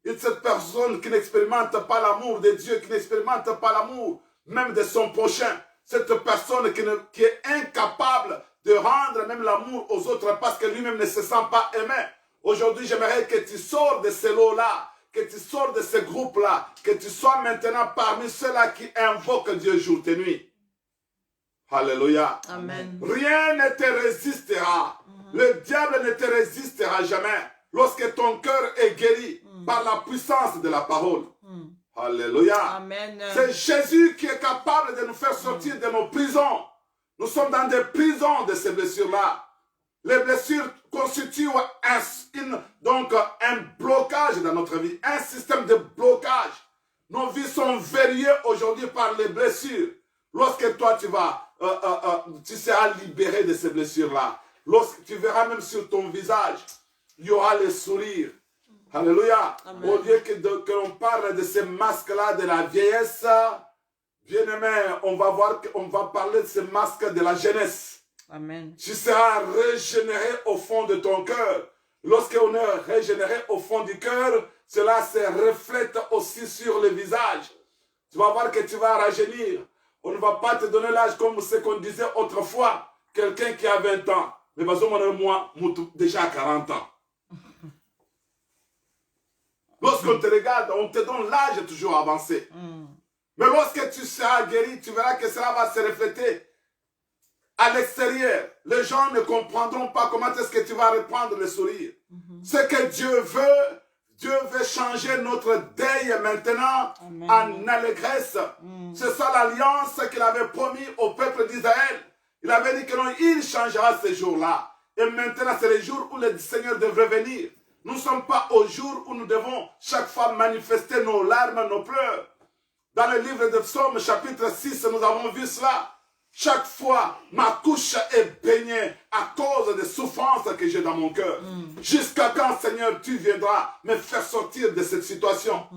Et cette personne qui n'expérimente pas l'amour de Dieu, qui n'expérimente pas l'amour même de son prochain. Cette personne qui est incapable de rendre même l'amour aux autres parce que lui-même ne se sent pas aimé. Aujourd'hui, j'aimerais que tu sors de ces lots-là, que tu sors de ces groupes-là, que tu sois maintenant parmi ceux-là qui invoquent Dieu jour et nuit. Alléluia.
Amen.
Rien ne te résistera. Le diable ne te résistera jamais lorsque ton cœur est guéri par la puissance de la parole. Alléluia.
Amen.
C'est Jésus qui est capable de nous faire sortir de nos prisons. Nous sommes dans des prisons de ces blessures-là. Les blessures constituent un blocage dans notre vie, un système de blocage. Nos vies sont verrouillées aujourd'hui par les blessures. Lorsque toi tu seras libéré de ces blessures-là. Lorsque tu verras même sur ton visage, il y aura le sourire. Alléluia.
Amen.
Au lieu que l'on parle de ces masques-là de la vieillesse, bien aimé, on va parler de ces masques de la jeunesse.
Amen.
Tu seras régénéré au fond de ton cœur. Lorsqu'on est régénéré au fond du cœur, cela se reflète aussi sur le visage. Tu vas voir que tu vas rajeunir. On ne va pas te donner l'âge comme ce qu'on disait autrefois. Quelqu'un qui a 20 ans. Mais moi, déjà à 40 ans. Lorsqu'on te regarde, on te donne l'âge toujours avancé. Mais lorsque tu seras guéri, tu verras que cela va se refléter à l'extérieur. Les gens ne comprendront pas comment est-ce que tu vas reprendre le sourire. Ce que Dieu veut changer notre deuil maintenant en allégresse. C'est ça l'alliance qu'il avait promis au peuple d'Israël. Il avait dit que non, il changera ces jours-là. Et maintenant, c'est les jours où le Seigneur devrait venir. Nous ne sommes pas au jour où nous devons chaque fois manifester nos larmes, nos pleurs. Dans le livre de Psaume, chapitre 6, nous avons vu cela. Chaque fois, ma couche est baignée à cause des souffrances que j'ai dans mon cœur. Jusqu'à quand, Seigneur, tu viendras me faire sortir de cette situation?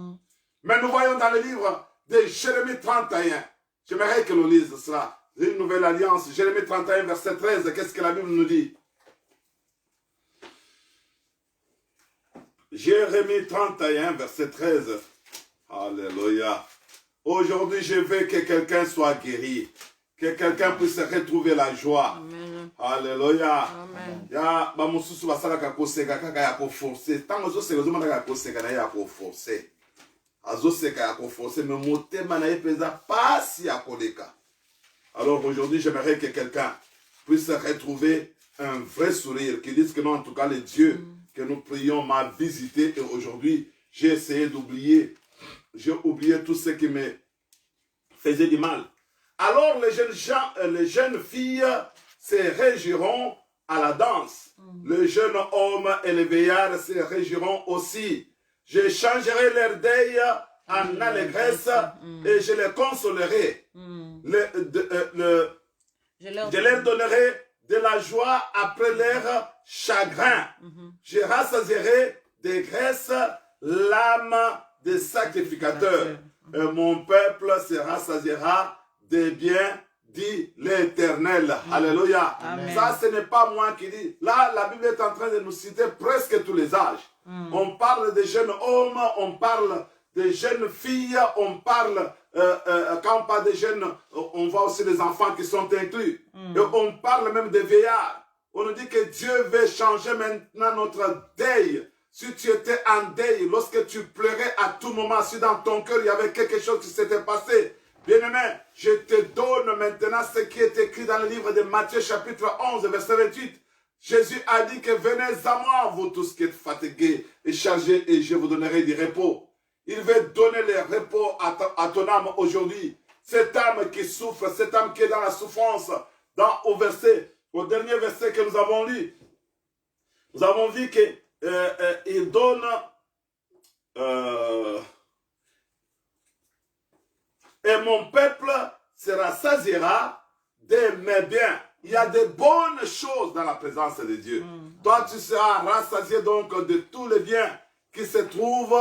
Mais nous voyons dans le livre de Jérémie 31. J'aimerais que l'on lise cela. Une nouvelle alliance. Jérémie 31, verset 13. Qu'est-ce que la Bible nous dit? Jérémie 31, verset 13. Alléluia. Aujourd'hui, je veux que quelqu'un soit guéri. Que quelqu'un puisse retrouver la joie.
Amen.
Alléluia.
Amen.
Ya ba mususu basalaka koseka kaka ya koforce. Tant ozoseka ozomona koseka na ye ya koforce. Azoseka ya koforce mais motema na ye peza pasi ya koleka. Alors aujourd'hui, j'aimerais que quelqu'un puisse retrouver un vrai sourire, qui dise que non, en tout cas, le Dieu que nous prions m'a visité et aujourd'hui, j'ai essayé d'oublier. J'ai oublié tout ce qui me faisait du mal. Alors les jeunes filles se réjouiront à la danse. Les jeunes hommes et les vieillards se réjouiront aussi. Je changerai leur deuil en allégresse et je les consolerai. Je leur donnerai de la joie après leur chagrin. Je rassasierai de graisse l'âme des sacrificateurs. Et mon peuple se rassasiera des biens, dit l'Éternel. Alléluia.
Amen.
Ça, ce n'est pas moi qui dis. Là, la Bible est en train de nous citer presque tous les âges. On parle des jeunes hommes, on parle des jeunes filles, on parle, quand on parle des jeunes, on voit aussi les enfants qui sont inclus. Et on parle même des vieillards. On nous dit que Dieu veut changer maintenant notre deuil. Si tu étais en deuil, lorsque tu pleurais à tout moment, si dans ton cœur il y avait quelque chose qui s'était passé, bien-aimé, je te donne maintenant ce qui est écrit dans le livre de Matthieu chapitre 11, verset 28. Jésus a dit que venez à moi, vous tous qui êtes fatigués et chargés, et je vous donnerai du repos. Il veut donner le repos à ton âme aujourd'hui. Cette âme qui souffre, cette âme qui est dans la souffrance, au dernier verset que nous avons lu, nous avons vu qu'il donne et mon peuple se rassasiera de mes biens. Il y a de bonnes choses dans la présence de Dieu. Toi, tu seras rassasié donc de tous les biens qui se trouvent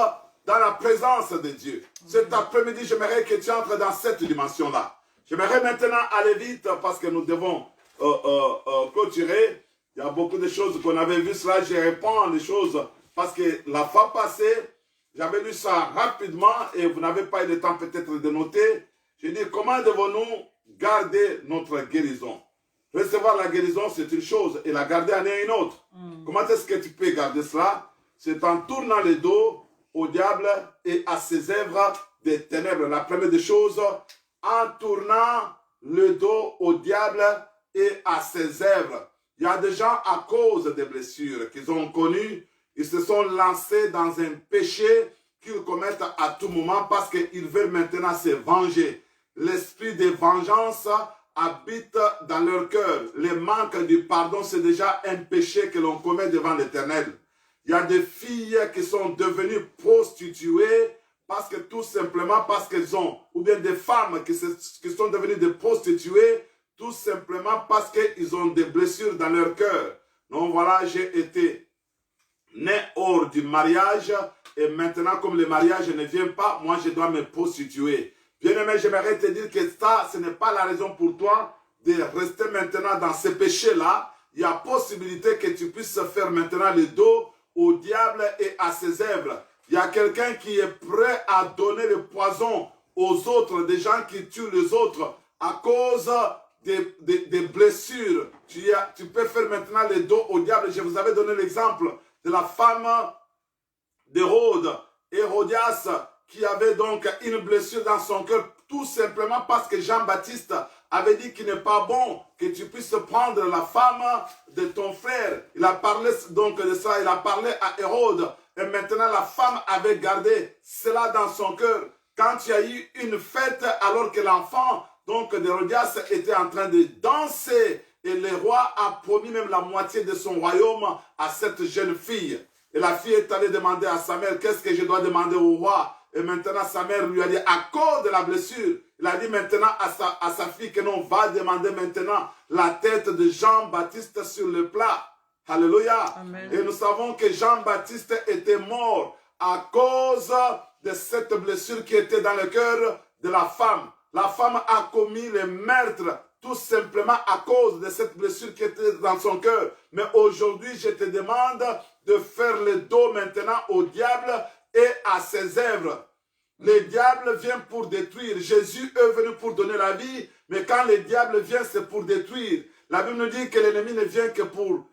dans la présence de Dieu. Cet après-midi, j'aimerais que tu entres dans cette dimension-là. J'aimerais maintenant aller vite parce que nous devons clôturer. Il y a beaucoup de choses qu'on avait vues là. Je réponds les choses parce que la fois passée, j'avais lu ça rapidement et vous n'avez pas eu le temps peut-être de noter. J'ai dit, comment devons-nous garder notre guérison? Recevoir la guérison, c'est une chose, et la garder en est une autre. Comment est-ce que tu peux garder cela? C'est en tournant le dos au diable et à ses œuvres des ténèbres. La première des choses, en tournant le dos au diable et à ses œuvres. Il y a des gens, à cause des blessures qu'ils ont connues, ils se sont lancés dans un péché qu'ils commettent à tout moment parce qu'ils veulent maintenant se venger. L'esprit de vengeance habite dans leur cœur. Le manque du pardon, c'est déjà un péché que l'on commet devant l'Éternel. Il y a des filles qui sont devenues prostituées parce que tout simplement parce qu'elles ont, ou bien des femmes qui sont devenues des prostituées tout simplement parce qu'ils ont des blessures dans leur cœur. Donc voilà, j'ai été né hors du mariage et maintenant comme le mariage ne vient pas, moi je dois me prostituer. Bien-aimé, j'aimerais te dire que ça, ce n'est pas la raison pour toi de rester maintenant dans ce péché-là. Il y a possibilité que tu puisses faire maintenant le dos au diable et à ses œuvres. Il y a quelqu'un qui est prêt à donner le poison aux autres, des gens qui tuent les autres à cause des blessures. Tu peux faire maintenant le dos au diable. Je vous avais donné l'exemple de la femme d'Hérode, Hérodias, qui avait donc une blessure dans son cœur, tout simplement parce que Jean-Baptiste avait dit qu'il n'est pas bon que tu puisses prendre la femme de ton frère. Il a parlé donc de ça, il a parlé à Hérode. Et maintenant, la femme avait gardé cela dans son cœur. Quand il y a eu une fête, alors que l'enfant donc d'Hérodias était en train de danser, et le roi a promis même la moitié de son royaume à cette jeune fille. Et la fille est allée demander à sa mère, qu'est-ce que je dois demander au roi? Et maintenant, sa mère lui a dit, à cause de la blessure, il a dit maintenant à sa fille que non, va demander maintenant la tête de Jean-Baptiste sur le plat. Alléluia. Amen. Et nous savons que Jean-Baptiste était mort à cause de cette blessure qui était dans le cœur de la femme. La femme a commis le meurtre tout simplement à cause de cette blessure qui était dans son cœur. Mais aujourd'hui, je te demande de faire le dos maintenant au diable et à ses œuvres. Les diables viennent pour détruire. Jésus est venu pour donner la vie, mais quand les diables viennent, c'est pour détruire. La Bible nous dit que l'ennemi ne vient que pour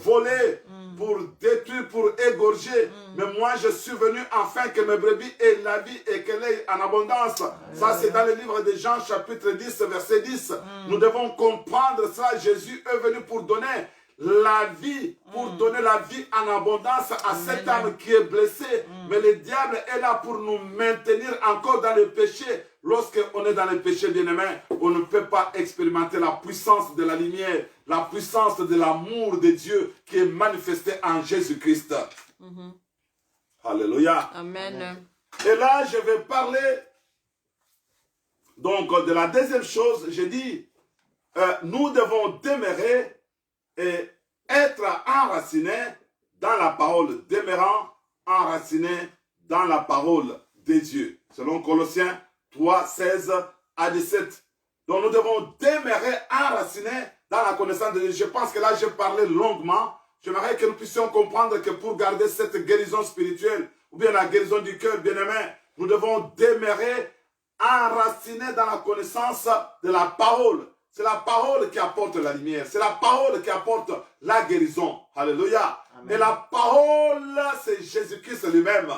voler, pour détruire, pour égorger. Mais moi, je suis venu afin que mes brebis aient la vie et qu'elle ait en abondance. Ça, c'est dans le livre de Jean, chapitre 10, verset 10. Nous devons comprendre ça. Jésus est venu pour donner la vie, pour donner la vie en abondance à cette âme qui est blessée. Mais le diable est là pour nous maintenir encore dans le péché. Lorsqu'on est dans le péché, bien-aimé, on ne peut pas expérimenter la puissance de la lumière, la puissance de l'amour de Dieu qui est manifesté en Jésus-Christ. Alléluia.
Amen.
Et là, je vais parler donc de la deuxième chose. J'ai dit, nous devons demeurer et être enracinés dans la parole, demeurant enracinés dans la parole de Dieu. Selon Colossiens 3, 16 à 17. Donc nous devons demeurer enracinés dans la connaissance de Dieu. Je pense que là, j'ai parlé longuement. J'aimerais que nous puissions comprendre que pour garder cette guérison spirituelle, ou bien la guérison du cœur, bien-aimé, nous devons demeurer enracinés dans la connaissance de la parole. C'est la parole qui apporte la lumière. C'est la parole qui apporte la guérison. Alléluia. Amen. Et la parole, c'est Jésus-Christ lui-même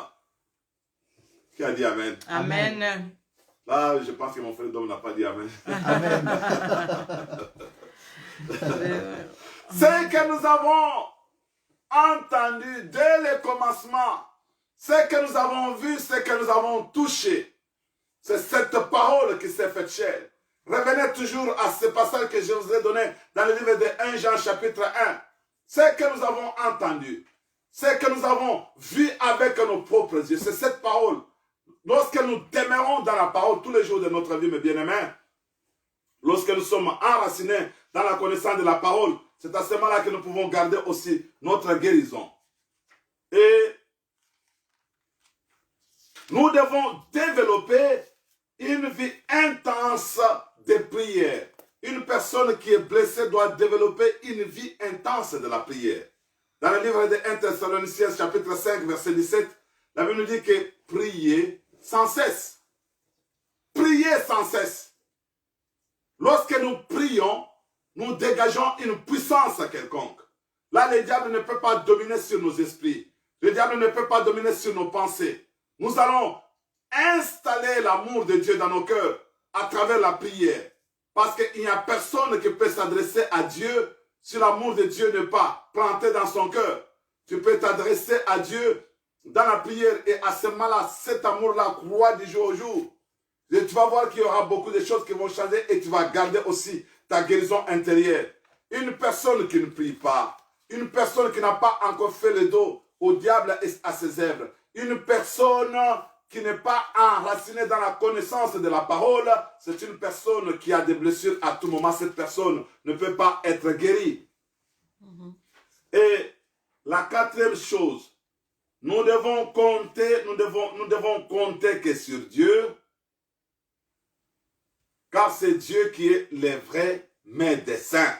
qui a dit Amen.
Amen.
Là, je pense que mon frère d'homme n'a pas dit Amen.
Amen.
Ce que nous avons entendu dès le commencement, ce que nous avons vu, ce que nous avons touché, c'est cette parole qui s'est faite chair. Revenez toujours à ce passage que je vous ai donné dans le livre de 1 Jean chapitre 1. Ce que nous avons entendu, ce que nous avons vu avec nos propres yeux, c'est cette parole. Lorsque nous demeurons dans la parole tous les jours de notre vie, mes bien-aimés, lorsque nous sommes enracinés dans la connaissance de la parole, c'est à ce moment-là que nous pouvons garder aussi notre guérison. Et nous devons développer une vie intense de prière. Une personne qui est blessée doit développer une vie intense de la prière. Dans le livre de 1 Thessaloniciens, chapitre 5, verset 17, la Bible nous dit que priez sans cesse. Priez sans cesse. Lorsque nous prions, nous dégageons une puissance quelconque. Là, le diable ne peut pas dominer sur nos esprits. Le diable ne peut pas dominer sur nos pensées. Nous allons installer l'amour de Dieu dans nos cœurs à travers la prière. Parce qu'il n'y a personne qui peut s'adresser à Dieu si l'amour de Dieu n'est pas planté dans son cœur. Tu peux t'adresser à Dieu dans la prière et à ce moment-là, cet amour-là croît du jour au jour. Et tu vas voir qu'il y aura beaucoup de choses qui vont changer et tu vas garder aussi ta guérison intérieure. Une personne qui ne prie pas, une personne qui n'a pas encore fait le dos au diable et à ses œuvres, une personne qui n'est pas enracinée dans la connaissance de la parole, c'est une personne qui a des blessures à tout moment. Cette personne ne peut pas être guérie. Et la quatrième chose, nous devons compter que sur Dieu, car c'est Dieu qui est le vrai médecin.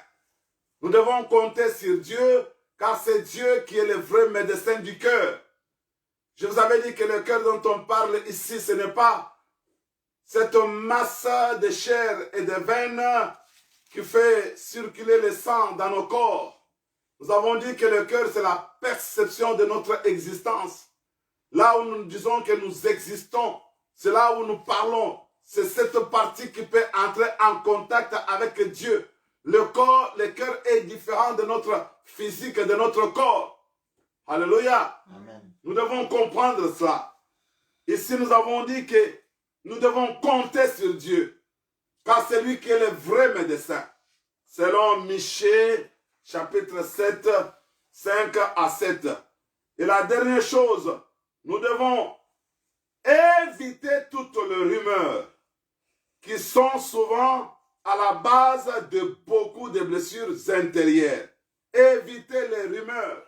Nous devons compter sur Dieu, car c'est Dieu qui est le vrai médecin du cœur. Je vous avais dit que le cœur dont on parle ici, ce n'est pas cette masse de chair et de veines qui fait circuler le sang dans nos corps. Nous avons dit que le cœur, c'est la perception de notre existence. Là où nous disons que nous existons, c'est là où nous parlons. C'est cette partie qui peut entrer en contact avec Dieu. Le cœur est différent de notre physique, de notre corps. Alléluia.
Amen.
Nous devons comprendre cela. Ici, nous avons dit que nous devons compter sur Dieu, car c'est lui qui est le vrai médecin. Selon Michée, chapitre 7, 5 à 7. Et la dernière chose, nous devons éviter toutes les rumeurs qui sont souvent à la base de beaucoup de blessures intérieures. Évitez les rumeurs.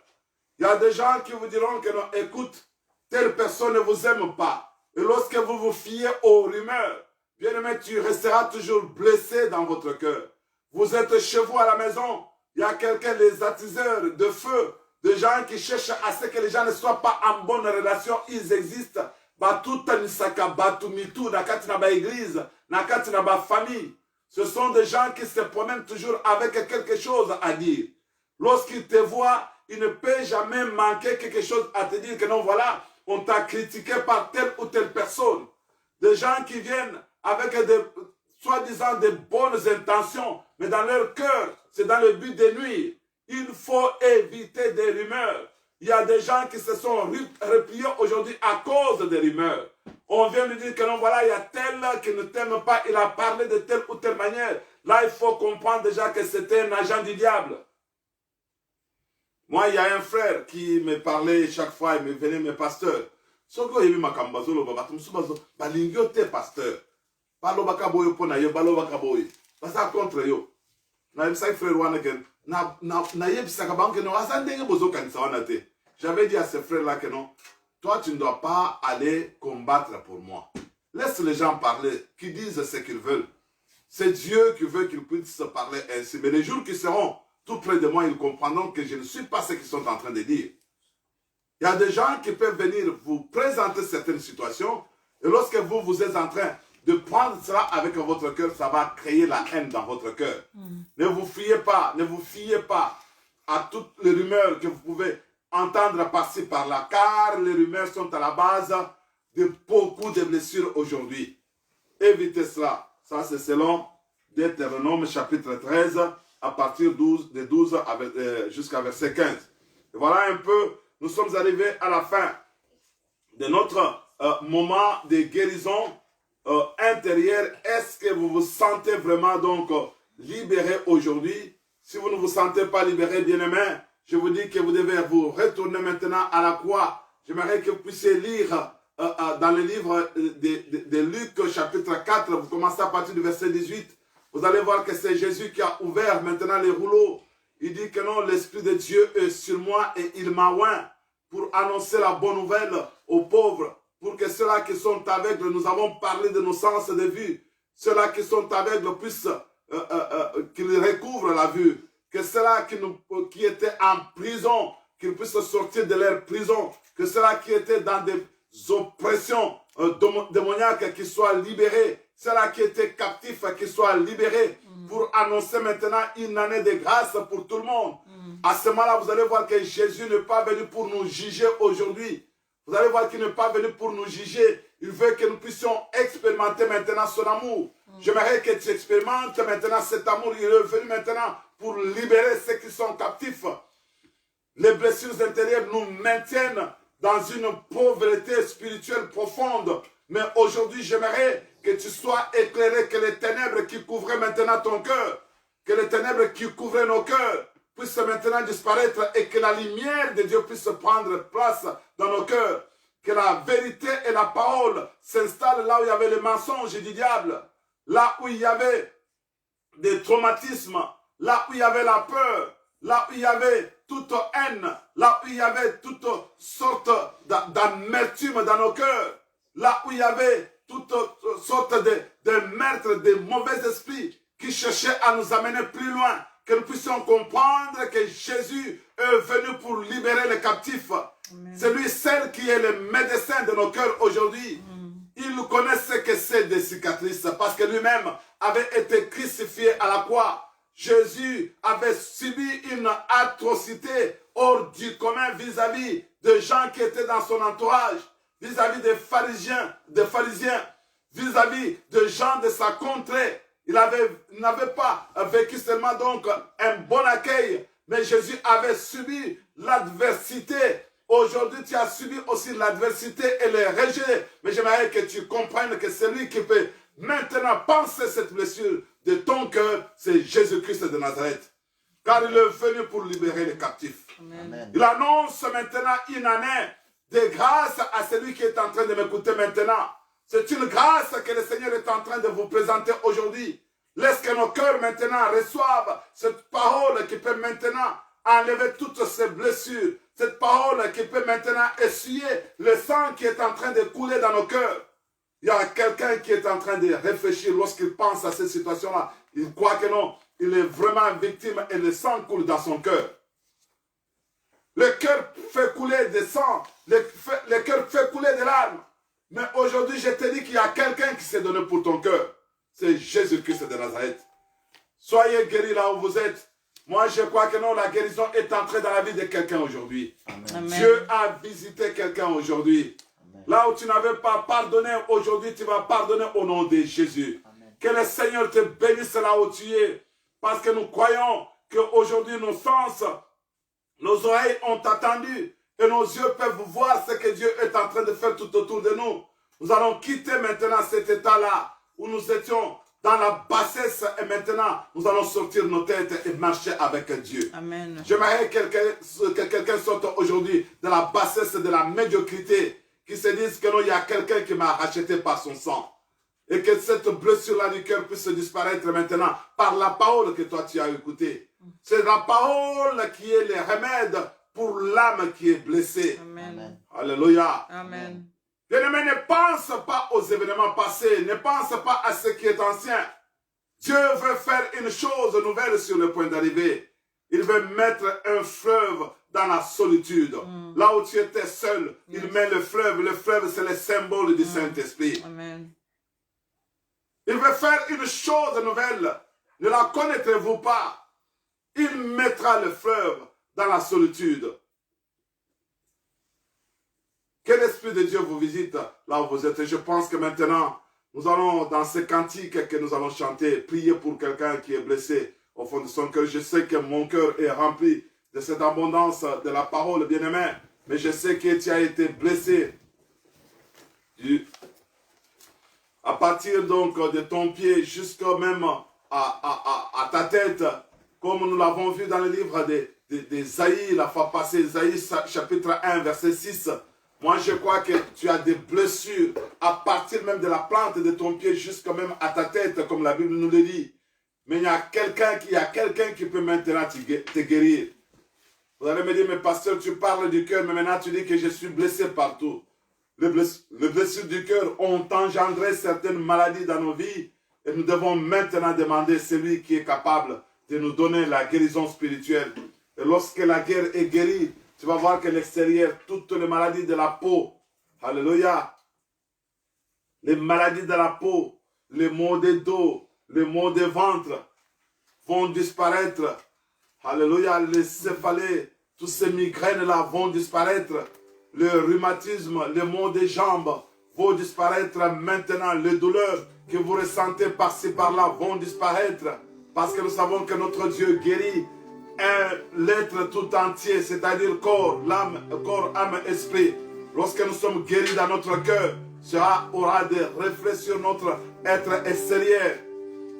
Il y a des gens qui vous diront que non, écoute, telle personne ne vous aime pas. Et lorsque vous vous fiez aux rumeurs, bien aimé, tu resteras toujours blessé dans votre cœur. Vous êtes chez vous à la maison, il y a quelqu'un, les attiseurs de feu, des gens qui cherchent à ce que les gens ne soient pas en bonne relation, ils existent. Batuta nisaka batumitu, nakati na ba église, nakati na ba famille. Ce sont des gens qui se promènent toujours avec quelque chose à dire. Lorsqu'ils te voient, ils ne peuvent jamais manquer quelque chose à te dire que non, voilà, on t'a critiqué par telle ou telle personne. Des gens qui viennent avec des, soi-disant des bonnes intentions, mais dans leur cœur, c'est dans le but de nuire. Il faut éviter des rumeurs. Il y a des gens qui se sont repliés aujourd'hui à cause des rumeurs. On vient de dire que non, voilà, il y a tel qui ne t'aime pas, il a parlé de telle ou telle manière. Là, il faut comprendre déjà que c'était un agent du diable. Moi, il y a un frère qui me parlait chaque fois, il me venait, mes pasteurs. Soko yebi makambazo lo baba tumsubazo balingyo te pasteur. Balo bakaboyo pona yo balo bakaboyo. Basa contre yo. Na yebisa frère wana ken na yebisa ka banke no asa ndenge bozo kanisa wana te. J'avais dit à ce frère là que non, toi tu ne dois pas aller combattre pour moi. Laisse les gens parler, qui disent ce qu'ils veulent. C'est Dieu qui veut qu'ils puissent se parler ainsi. Mais les jours qui seront tout près de moi, ils comprendront que je ne suis pas ce qu'ils sont en train de dire. Il y a des gens qui peuvent venir vous présenter certaines situations et lorsque vous êtes en train de prendre cela avec votre cœur, ça va créer la haine dans votre cœur. Ne vous fiez pas à toutes les rumeurs que vous pouvez entendre passer par là, car les rumeurs sont à la base de beaucoup de blessures aujourd'hui. Évitez cela. Ça, c'est selon Deutéronome chapitre 13, à partir de 12 jusqu'à verset 15. Et voilà un peu, nous sommes arrivés à la fin de notre moment de guérison intérieure. Est-ce que vous vous sentez vraiment donc libéré aujourd'hui? Si vous ne vous sentez pas libéré, bien-aimés, je vous dis que vous devez vous retourner maintenant à la croix. J'aimerais que vous puissiez lire dans le livre de Luc chapitre 4, vous commencez à partir du verset 18. Vous allez voir que c'est Jésus qui a ouvert maintenant les rouleaux. Il dit que non, l'Esprit de Dieu est sur moi et il m'a oint pour annoncer la bonne nouvelle aux pauvres, pour que ceux-là qui sont aveugles, nous avons parlé de nos sens de vue, ceux-là qui sont aveugles puissent qu'ils recouvrent la vue, que ceux-là qui étaient en prison, qu'ils puissent sortir de leur prison, que ceux-là qui étaient dans des oppressions démoniaques qu'ils soient libérés, ceux-là qui étaient captifs qu'ils soient libérés, pour annoncer maintenant une année de grâce pour tout le monde. À ce moment-là, vous allez voir que Jésus n'est pas venu pour nous juger aujourd'hui. Vous allez voir qu'il n'est pas venu pour nous juger. Il veut que nous puissions expérimenter maintenant son amour. J'aimerais que tu expérimentes maintenant cet amour. Il est venu maintenant pour libérer ceux qui sont captifs. Les blessures intérieures nous maintiennent dans une pauvreté spirituelle profonde. Mais aujourd'hui, j'aimerais que tu sois éclairé, que les ténèbres qui couvraient maintenant ton cœur, que les ténèbres qui couvraient nos cœurs puissent maintenant disparaître et que la lumière de Dieu puisse prendre place dans nos cœurs. Que la vérité et la parole s'installent là où il y avait le mensonge du diable, là où il y avait des traumatismes, là où il y avait la peur, là où il y avait toute haine, là où il y avait toute sorte d'amertume dans nos cœurs, là où il y avait toute sorte de meurtre, de mauvais esprits qui cherchaient à nous amener plus loin, que nous puissions comprendre que Jésus est venu pour libérer les captifs. C'est lui seul qui est le médecin de nos cœurs aujourd'hui. Il connaît ce que c'est des cicatrices parce que lui-même avait été crucifié à la croix. Jésus avait subi une atrocité hors du commun vis-à-vis de gens qui étaient dans son entourage, vis-à-vis des pharisiens, vis-à-vis de gens de sa contrée. Il n'avait pas vécu seulement donc un bon accueil, mais Jésus avait subi l'adversité. Aujourd'hui, tu as subi aussi l'adversité et le rejet. Mais j'aimerais que tu comprennes que celui qui peut maintenant penser cette blessure de ton cœur, c'est Jésus-Christ de Nazareth. Car il est venu pour libérer les captifs. Amen. Il annonce maintenant une année de grâce à celui qui est en train de m'écouter maintenant. C'est une grâce que le Seigneur est en train de vous présenter aujourd'hui. Laisse que nos cœurs maintenant reçoivent cette parole qui peut maintenant enlever toutes ces blessures. Cette parole qui peut maintenant essuyer le sang qui est en train de couler dans nos cœurs. Il y a quelqu'un qui est en train de réfléchir lorsqu'il pense à cette situation-là. Il croit que non, il est vraiment victime et le sang coule dans son cœur. Le cœur fait couler des sangs, le cœur fait couler des larmes. Mais aujourd'hui, je te dis qu'il y a quelqu'un qui s'est donné pour ton cœur. C'est Jésus-Christ de Nazareth. Soyez guéris là où vous êtes. Moi, je crois que non, la guérison est entrée dans la vie de quelqu'un aujourd'hui. Dieu a visité quelqu'un aujourd'hui. Là où tu n'avais pas pardonné, aujourd'hui, tu vas pardonner au nom de Jésus. Amen. Que le Seigneur te bénisse là où tu es. Parce que nous croyons qu'aujourd'hui, nos sens, nos oreilles ont attendu et nos yeux peuvent voir ce que Dieu est en train de faire tout autour de nous. Nous allons quitter maintenant cet état-là où nous étions dans la bassesse et maintenant nous allons sortir nos têtes et marcher avec Dieu.
Amen.
J'aimerais que quelqu'un sorte aujourd'hui de la bassesse, de la médiocrité, qui se disent que non, il y a quelqu'un qui m'a racheté par son sang. Et que cette blessure-là du cœur puisse disparaître maintenant par la parole que toi tu as écoutée. C'est la parole qui est le remède pour l'âme qui est blessée.
Amen.
Alléluia.
Amen.
Bien-aimé, ne pense pas aux événements passés, ne pense pas à ce qui est ancien. Dieu veut faire une chose nouvelle sur le point d'arriver. Il veut mettre un fleuve dans la solitude. Là où tu étais seul, il met le fleuve. Le fleuve, c'est le symbole du Saint-Esprit.
Amen.
Il veut faire une chose nouvelle. Ne la connaîtrez-vous pas? Il mettra le fleuve dans la solitude. Que l'Esprit de Dieu vous visite là où vous êtes. Et je pense que maintenant, nous allons, dans ces cantiques que nous allons chanter, prier pour quelqu'un qui est blessé au fond de son cœur. Je sais que mon cœur est rempli de cette abondance de la parole, bien-aimé. Mais je sais que tu as été blessé à partir donc de ton pied jusqu'à même à ta tête, comme nous l'avons vu dans le livre d'Ésaïe, la fois passée, Ésaïe chapitre 1, verset 6. Moi, je crois que tu as des blessures à partir même de la plante de ton pied jusqu'à même à ta tête, comme la Bible nous le dit. Mais il y a quelqu'un qui peut maintenant te guérir. Vous allez me dire, mais pasteur, tu parles du cœur, mais maintenant tu dis que je suis blessé partout. Les blessures du cœur ont engendré certaines maladies dans nos vies et nous devons maintenant demander celui qui est capable de nous donner la guérison spirituelle. Et lorsque la guerre est guérie, tu vas voir que l'extérieur, toutes les maladies de la peau, alléluia, les maladies de la peau, les maux de dos, les maux de ventre vont disparaître. Alléluia, les céphalées, toutes ces migraines-là vont disparaître. Le rhumatisme, les maux des jambes vont disparaître maintenant. Les douleurs que vous ressentez par-ci, par-là vont disparaître. Parce que nous savons que notre Dieu guérit l'être tout entier, c'est-à-dire corps, âme, esprit. Lorsque nous sommes guéris dans notre cœur, cela aura des reflets sur notre être extérieur.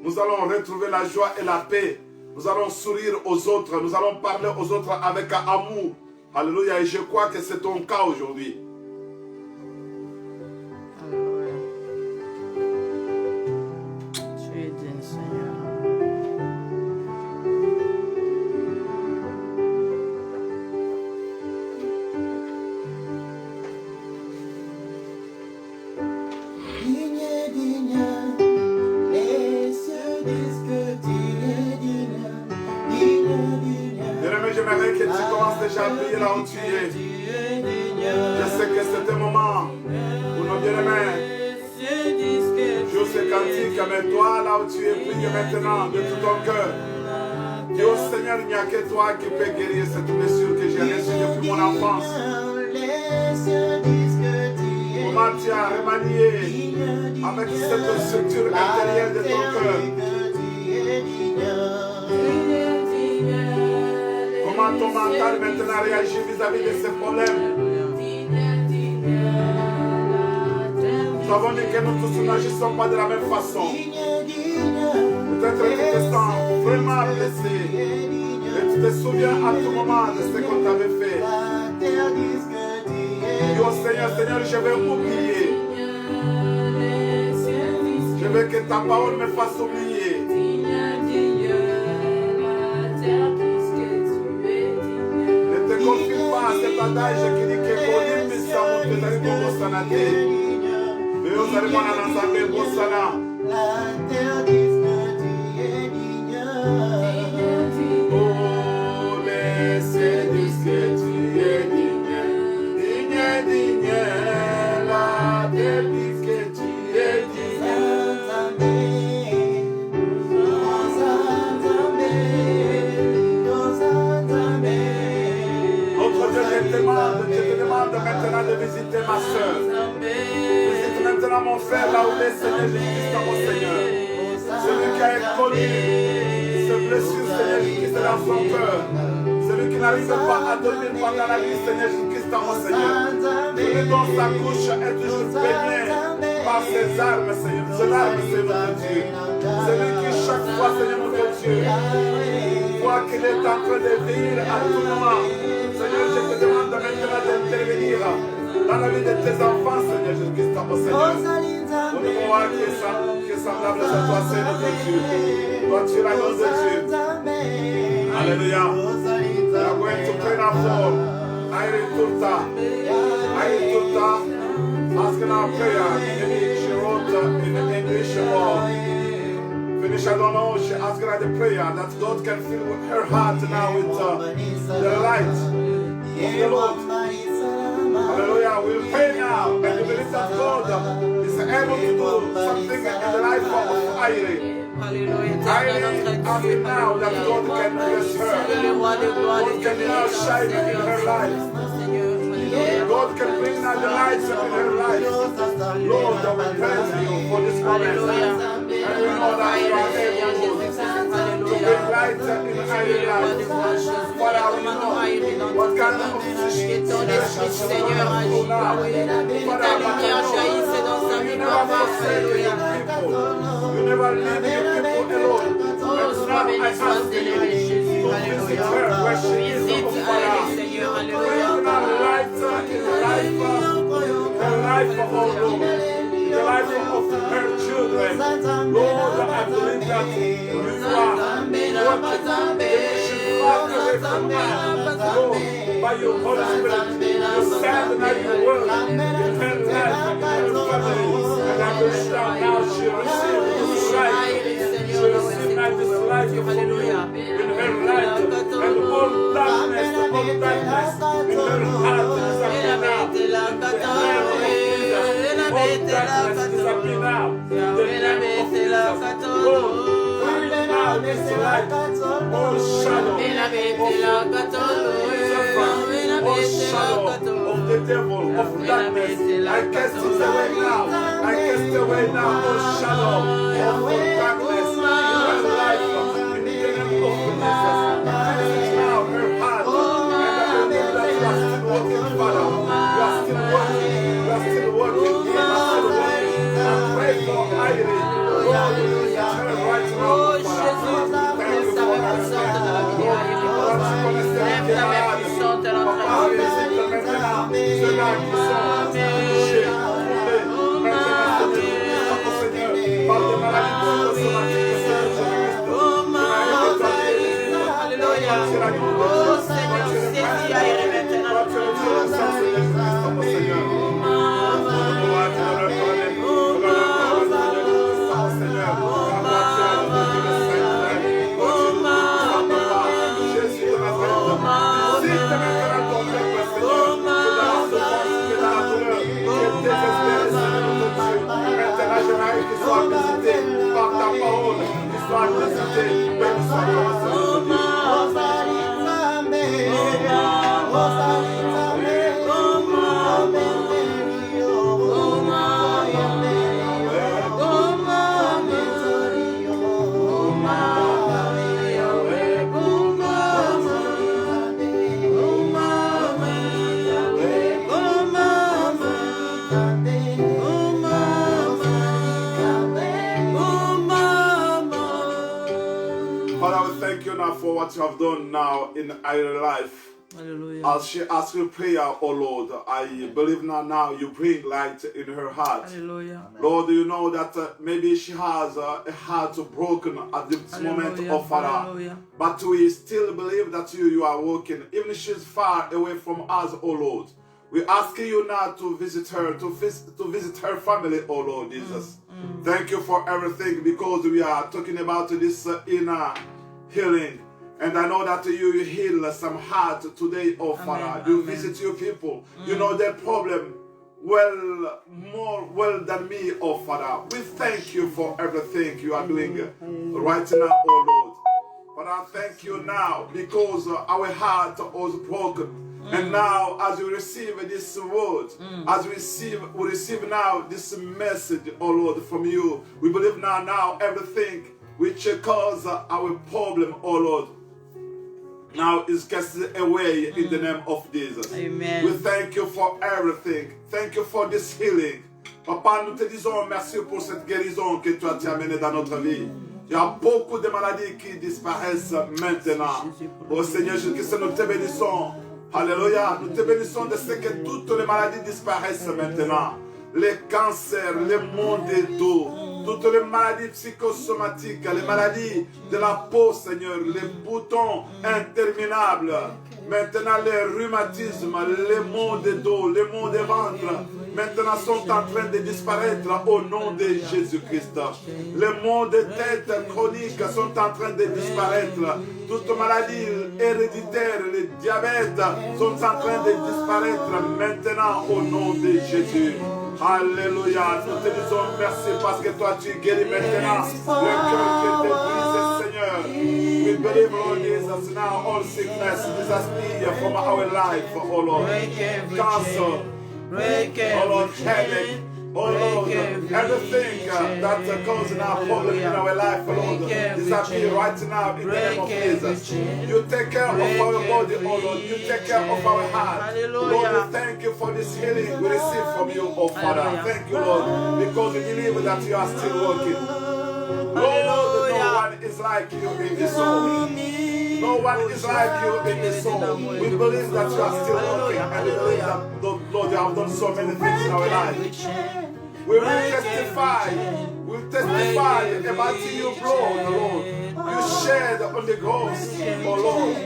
Nous allons retrouver la joie et la paix. Nous allons sourire aux autres. Nous allons parler aux autres avec amour. Alléluia. Et je crois que c'est ton cas aujourd'hui.
Alléluia. Tu es digne, Seigneur.
J'aimerais que tu commences déjà à prier là où tu es. Je sais que c'est un moment pour nos bien-aimés. Joue ce cantique, mais toi là où tu es, prie maintenant de tout ton cœur. Dis au Seigneur, il n'y a que toi qui peux guérir cette blessure que j'ai reçue depuis mon enfance. Comment tu as remanié avec cette structure intérieure de ton cœur. Comment ton mental maintenant réagit vis-à-vis de ces problèmes. Nous avons dit que nous tous n'agissons pas de la même façon. Peut-être que tu te sens vraiment blessé. Et tu te souviens à tout moment de ce qu'on t'avait fait. Dis au Seigneur, Seigneur, je vais oublier. Je veux que ta parole me fasse oublier. Ne te confie pas à cet adage qui dit que Kolim Bissamo te arrive au Sanate. Mais nous allons en ensemble au Sana. Oh, laissez discuter. âme en fer là où est Seigneur Jésus-Christ, mon Seigneur. Celui qui a connu ce blessure, Seigneur Jésus-Christ, dans son cœur. Celui qui n'arrive pas à dormir pendant la nuit, Seigneur Jésus-Christ, mon Seigneur. Celui dont sa couche est toujours baignée par ses armes, Seigneur. Ses larmes, Seigneur notre Dieu. Celui qui chaque fois, Seigneur notre Dieu, voit qu'il est en train de vivre à tout moment. Seigneur, je te demande maintenant d'intervenir dans la vie de tes enfants, Seigneur Jésus-Christ, mon Seigneur. Nous devons voir qui est semblable à toi, Seigneur notre Dieu. Toi, tu es la grâce de Dieu. Alléluia. We are going to pray now for Irene Turta. Irene Turta asking our prayer. Maybe she wrote in English or Finnish, I don't know. She asking her the prayer that God can fill her heart now with the light of the Lord. Hallelujah. We'll pray now and we believe that God is able to do something in the life of Irene.
Hallelujah.
Asking now that God can bless her. God can now shine in her life. God can bring now the lights in her life. Lord, I will praise you for this moment. And we know that you are able to bring light in her life. Father, we know what kind of position
ton esprit, Seigneur, agit. Ta lumière jaillisse dans sa vie,
You never leave your people alone.
Oh, sois béni, sois célébré, Jésus. Alléluia. Visite Irene, Seigneur. Alléluia.
The life of our Lord, the life of her children. Lord, I believe that you are Lord, by your Holy Spirit, you stand by your word in her life, in her family, and I believe that now she receives this life. She receives now this life from you in her life, and all darkness in her heart disappear now. In the name of Jesus, all darkness disappear now. In the name of Jesus, Lord, bring now this light, all shadow of the devil, of darkness. I cast it away now. I cast away now all shadow of darkness in her life. In the name of Jesus, finish now her heart. And I believe that you are still working, Father. You are still working. You are still working. You are still working. I pray for Irene. Lord, you will turn right now, Father. Thank you for her strength. Lord, tu connais ce qu'elle a. Papa, visite maintenant ceux-là qui sont touchés, troublés. Maintenant, Seigneur, par des maladies psychosomatiques, Seigneur Jésus-Christ. Alléluia.
Oh Seigneur, saisis Irene maintenant.
Seigneur Jésus-Christ, qui soit visité par ta parole, qui soit visité par ta parole. For what you have done now in her life.
Hallelujah.
As she asks your prayer, oh Lord, I believe now you bring light in her heart.
Hallelujah.
Lord, you know that maybe she has a heart broken at this moment, oh Father.
Hallelujah.
But we still believe that you are working, even if she's far away from us, oh Lord. We ask you now to visit her, to visit her family, oh Lord Jesus. Thank you for everything, because we are talking about this inner healing. And I know that you heal some heart today, oh Father. You visit your people. You know their problem more than me, oh Father. We thank you for everything you are doing right now, oh Lord. But I thank you now because our heart was broken. And now, as we receive this word, as we receive now this message, oh Lord, from you, we believe now everything which causes our problem, oh Lord, now is cast away in the name of Jesus.
Amen.
We thank you for everything. Thank you for this healing. Papa, nous te disons merci pour cette guérison que tu as amenée dans notre vie. Il y a beaucoup de maladies qui disparaissent maintenant. Oh Seigneur Jésus-Christ, nous te bénissons. Alléluia. Nous te bénissons de ce que toutes les maladies disparaissent maintenant. Les cancers, les maux de dos, toutes les maladies psychosomatiques, les maladies de la peau, Seigneur, les boutons interminables, maintenant les rhumatismes, les maux de dos, les maux de ventre, maintenant sont en train de disparaître au nom de Jésus-Christ. Les maux de tête chroniques sont en train de disparaître. Toutes maladies héréditaires, le diabète sont en train de disparaître maintenant au nom de Jésus. Alléluia, nous te disons merci parce que toi tu guéris maintenant le cœur qui était brisé, Seigneur. We believe, Lord Jesus, now all sickness disappear from our life, oh Lord. Cancer, oh Lord, headache, oh Lord, everything that causes our problem in our life, Lord, disappear right now in the name of Jesus. You take care of our body, oh Lord. You take care of our heart. Lord, we thank you for this healing we receive from you, oh Father. Thank you, Lord, because we believe that you are still working. Lord, no one is like you in this soul. No one is like you in this soul. We believe that you are still working, and we believe that, Lord, you have done so many things in our life. We will testify. We will testify about your blood, Lord. You shed on the cross, oh Lord.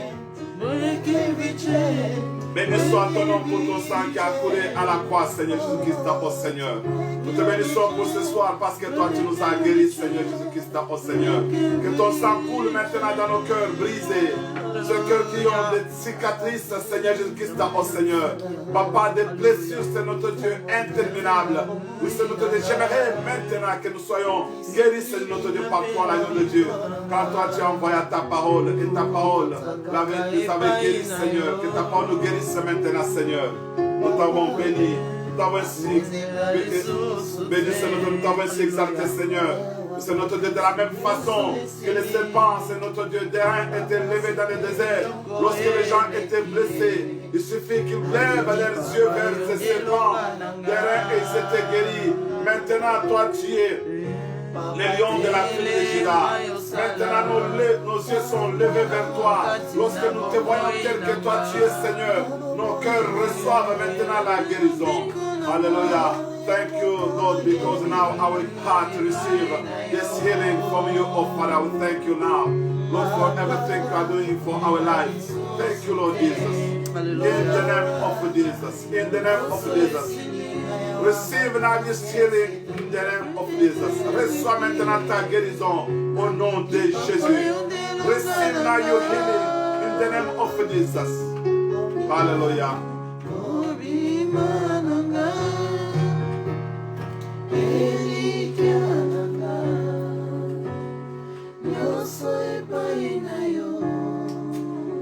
Béni soit ton nom pour ton sang qui a coulé à la croix, Seigneur Jésus-Christ, oh Seigneur. Nous te bénissons pour ce soir parce que toi tu nous as guéris, Seigneur Jésus-Christ, oh Seigneur. Que ton sang coule maintenant dans nos cœurs brisés. Ceux cœurs qui ont des cicatrices, Seigneur Jésus-Christ, oh Seigneur. Papa, des blessures, c'est notre Dieu interminable. Oui, c'est notre Dieu. J'aimerais maintenant que nous soyons guéris, c'est notre Dieu, par toi, l'agneau de Dieu. Car toi tu as envoyé ta parole et ta parole nous avait guéris, Seigneur. Que ta parole nous guérisse maintenant, Seigneur. Nous t'avons béni. Nous t'avons ainsi béni, Seigneur. Nous t'avons ainsi exalté, Seigneur. C'est notre Dieu de la même façon que les serpents, c'est notre Dieu d'airain, étaient levés dans le désert. Lorsque les gens étaient blessés, il suffit qu'ils lèvent leurs yeux vers ces serpents d'airain et ils étaient guéris. Maintenant, toi, tu es les lions de la tribu de Juda. Maintenant, nos yeux sont levés vers toi. Lorsque nous te voyons tel que toi tu es, Seigneur, nos cœurs reçoivent maintenant la guérison. Alléluia. Thank you, Lord, because now our heart receive this healing from you, oh Father. We thank you now, Lord, for everything you are doing for our lives. Thank you, Lord Jesus. In the name of Jesus. In the name of Jesus. Receive now this healing in the name of Jesus. Reçois maintenant ta guérison au nom de Jésus. Receive now your healing in the name of Jesus. Hallelujah.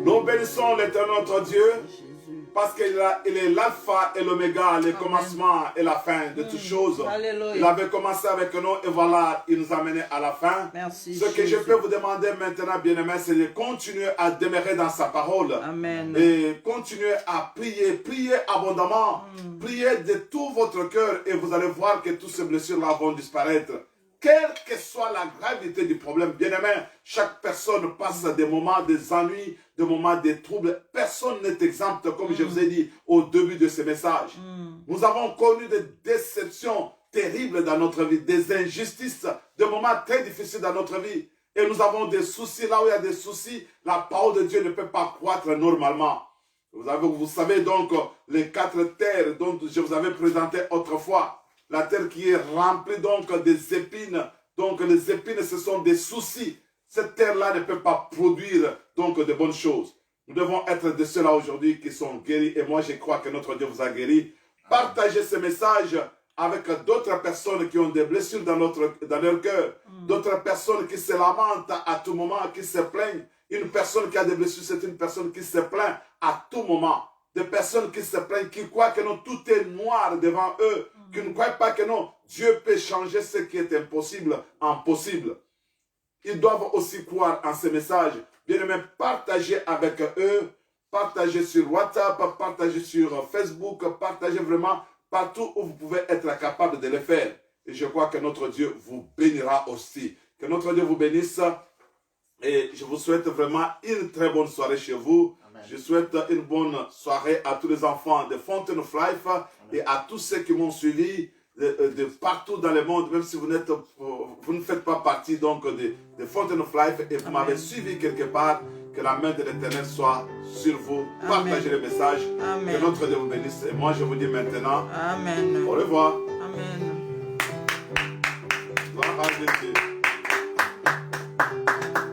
Nous bénissons l'Éternel notre Dieu parce qu'il est l'alpha et l'oméga, le commencement et la fin de toutes choses.
Alléluia.
Il avait commencé avec nous et voilà, il nous a menés à la fin.
Merci,
Ce que je peux vous demander maintenant, bien-aimés, c'est de continuer à demeurer dans sa parole.
Amen.
Et continuer à prier, prier abondamment, prier de tout votre cœur et vous allez voir que toutes ces blessures-là vont disparaître. Quelle que soit la gravité du problème, bien-aimé, chaque personne passe des moments, des ennuis, des moments de troubles. Personne n'est exempt, comme je vous ai dit au début de ce message. Nous avons connu des déceptions terribles dans notre vie, des injustices, des moments très difficiles dans notre vie. Et nous avons des soucis. Là où il y a des soucis, la parole de Dieu ne peut pas croître normalement. Vous savez donc les 4 terres dont je vous avais présenté autrefois. La terre qui est remplie donc des épines. Donc les épines, ce sont des soucis. Cette terre-là ne peut pas produire donc de bonnes choses. Nous devons être de ceux-là aujourd'hui qui sont guéris. Et moi, je crois que notre Dieu vous a guéri. Partagez ce message avec d'autres personnes qui ont des blessures dans leur cœur. D'autres personnes qui se lamentent à tout moment, qui se plaignent. Une personne qui a des blessures, c'est une personne qui se plaint à tout moment. des personnes qui se plaignent, qui croient que non, tout est noir devant eux, qui ne croient pas que non, Dieu peut changer ce qui est impossible en possible. Ils doivent aussi croire en ces messages. Bien aimé, partagez avec eux, partagez sur WhatsApp, partagez sur Facebook, partagez vraiment partout où vous pouvez être capable de le faire. Et je crois que notre Dieu vous bénira aussi. Que notre Dieu vous bénisse. Et je vous souhaite vraiment une très bonne soirée chez vous. Amen. Je souhaite une bonne soirée à tous les enfants de Fountain of Life. Amen. Et à tous ceux qui m'ont suivi de partout dans le monde, même si vous ne faites pas partie donc de Fountain of Life et vous m'avez suivi quelque part. Que la main de l'Éternel soit sur vous. Amen. Partagez le message. Amen. Que notre Dieu vous bénisse. Et moi, je vous dis maintenant, Amen. Au revoir.
Amen.
Gloire à Jésus.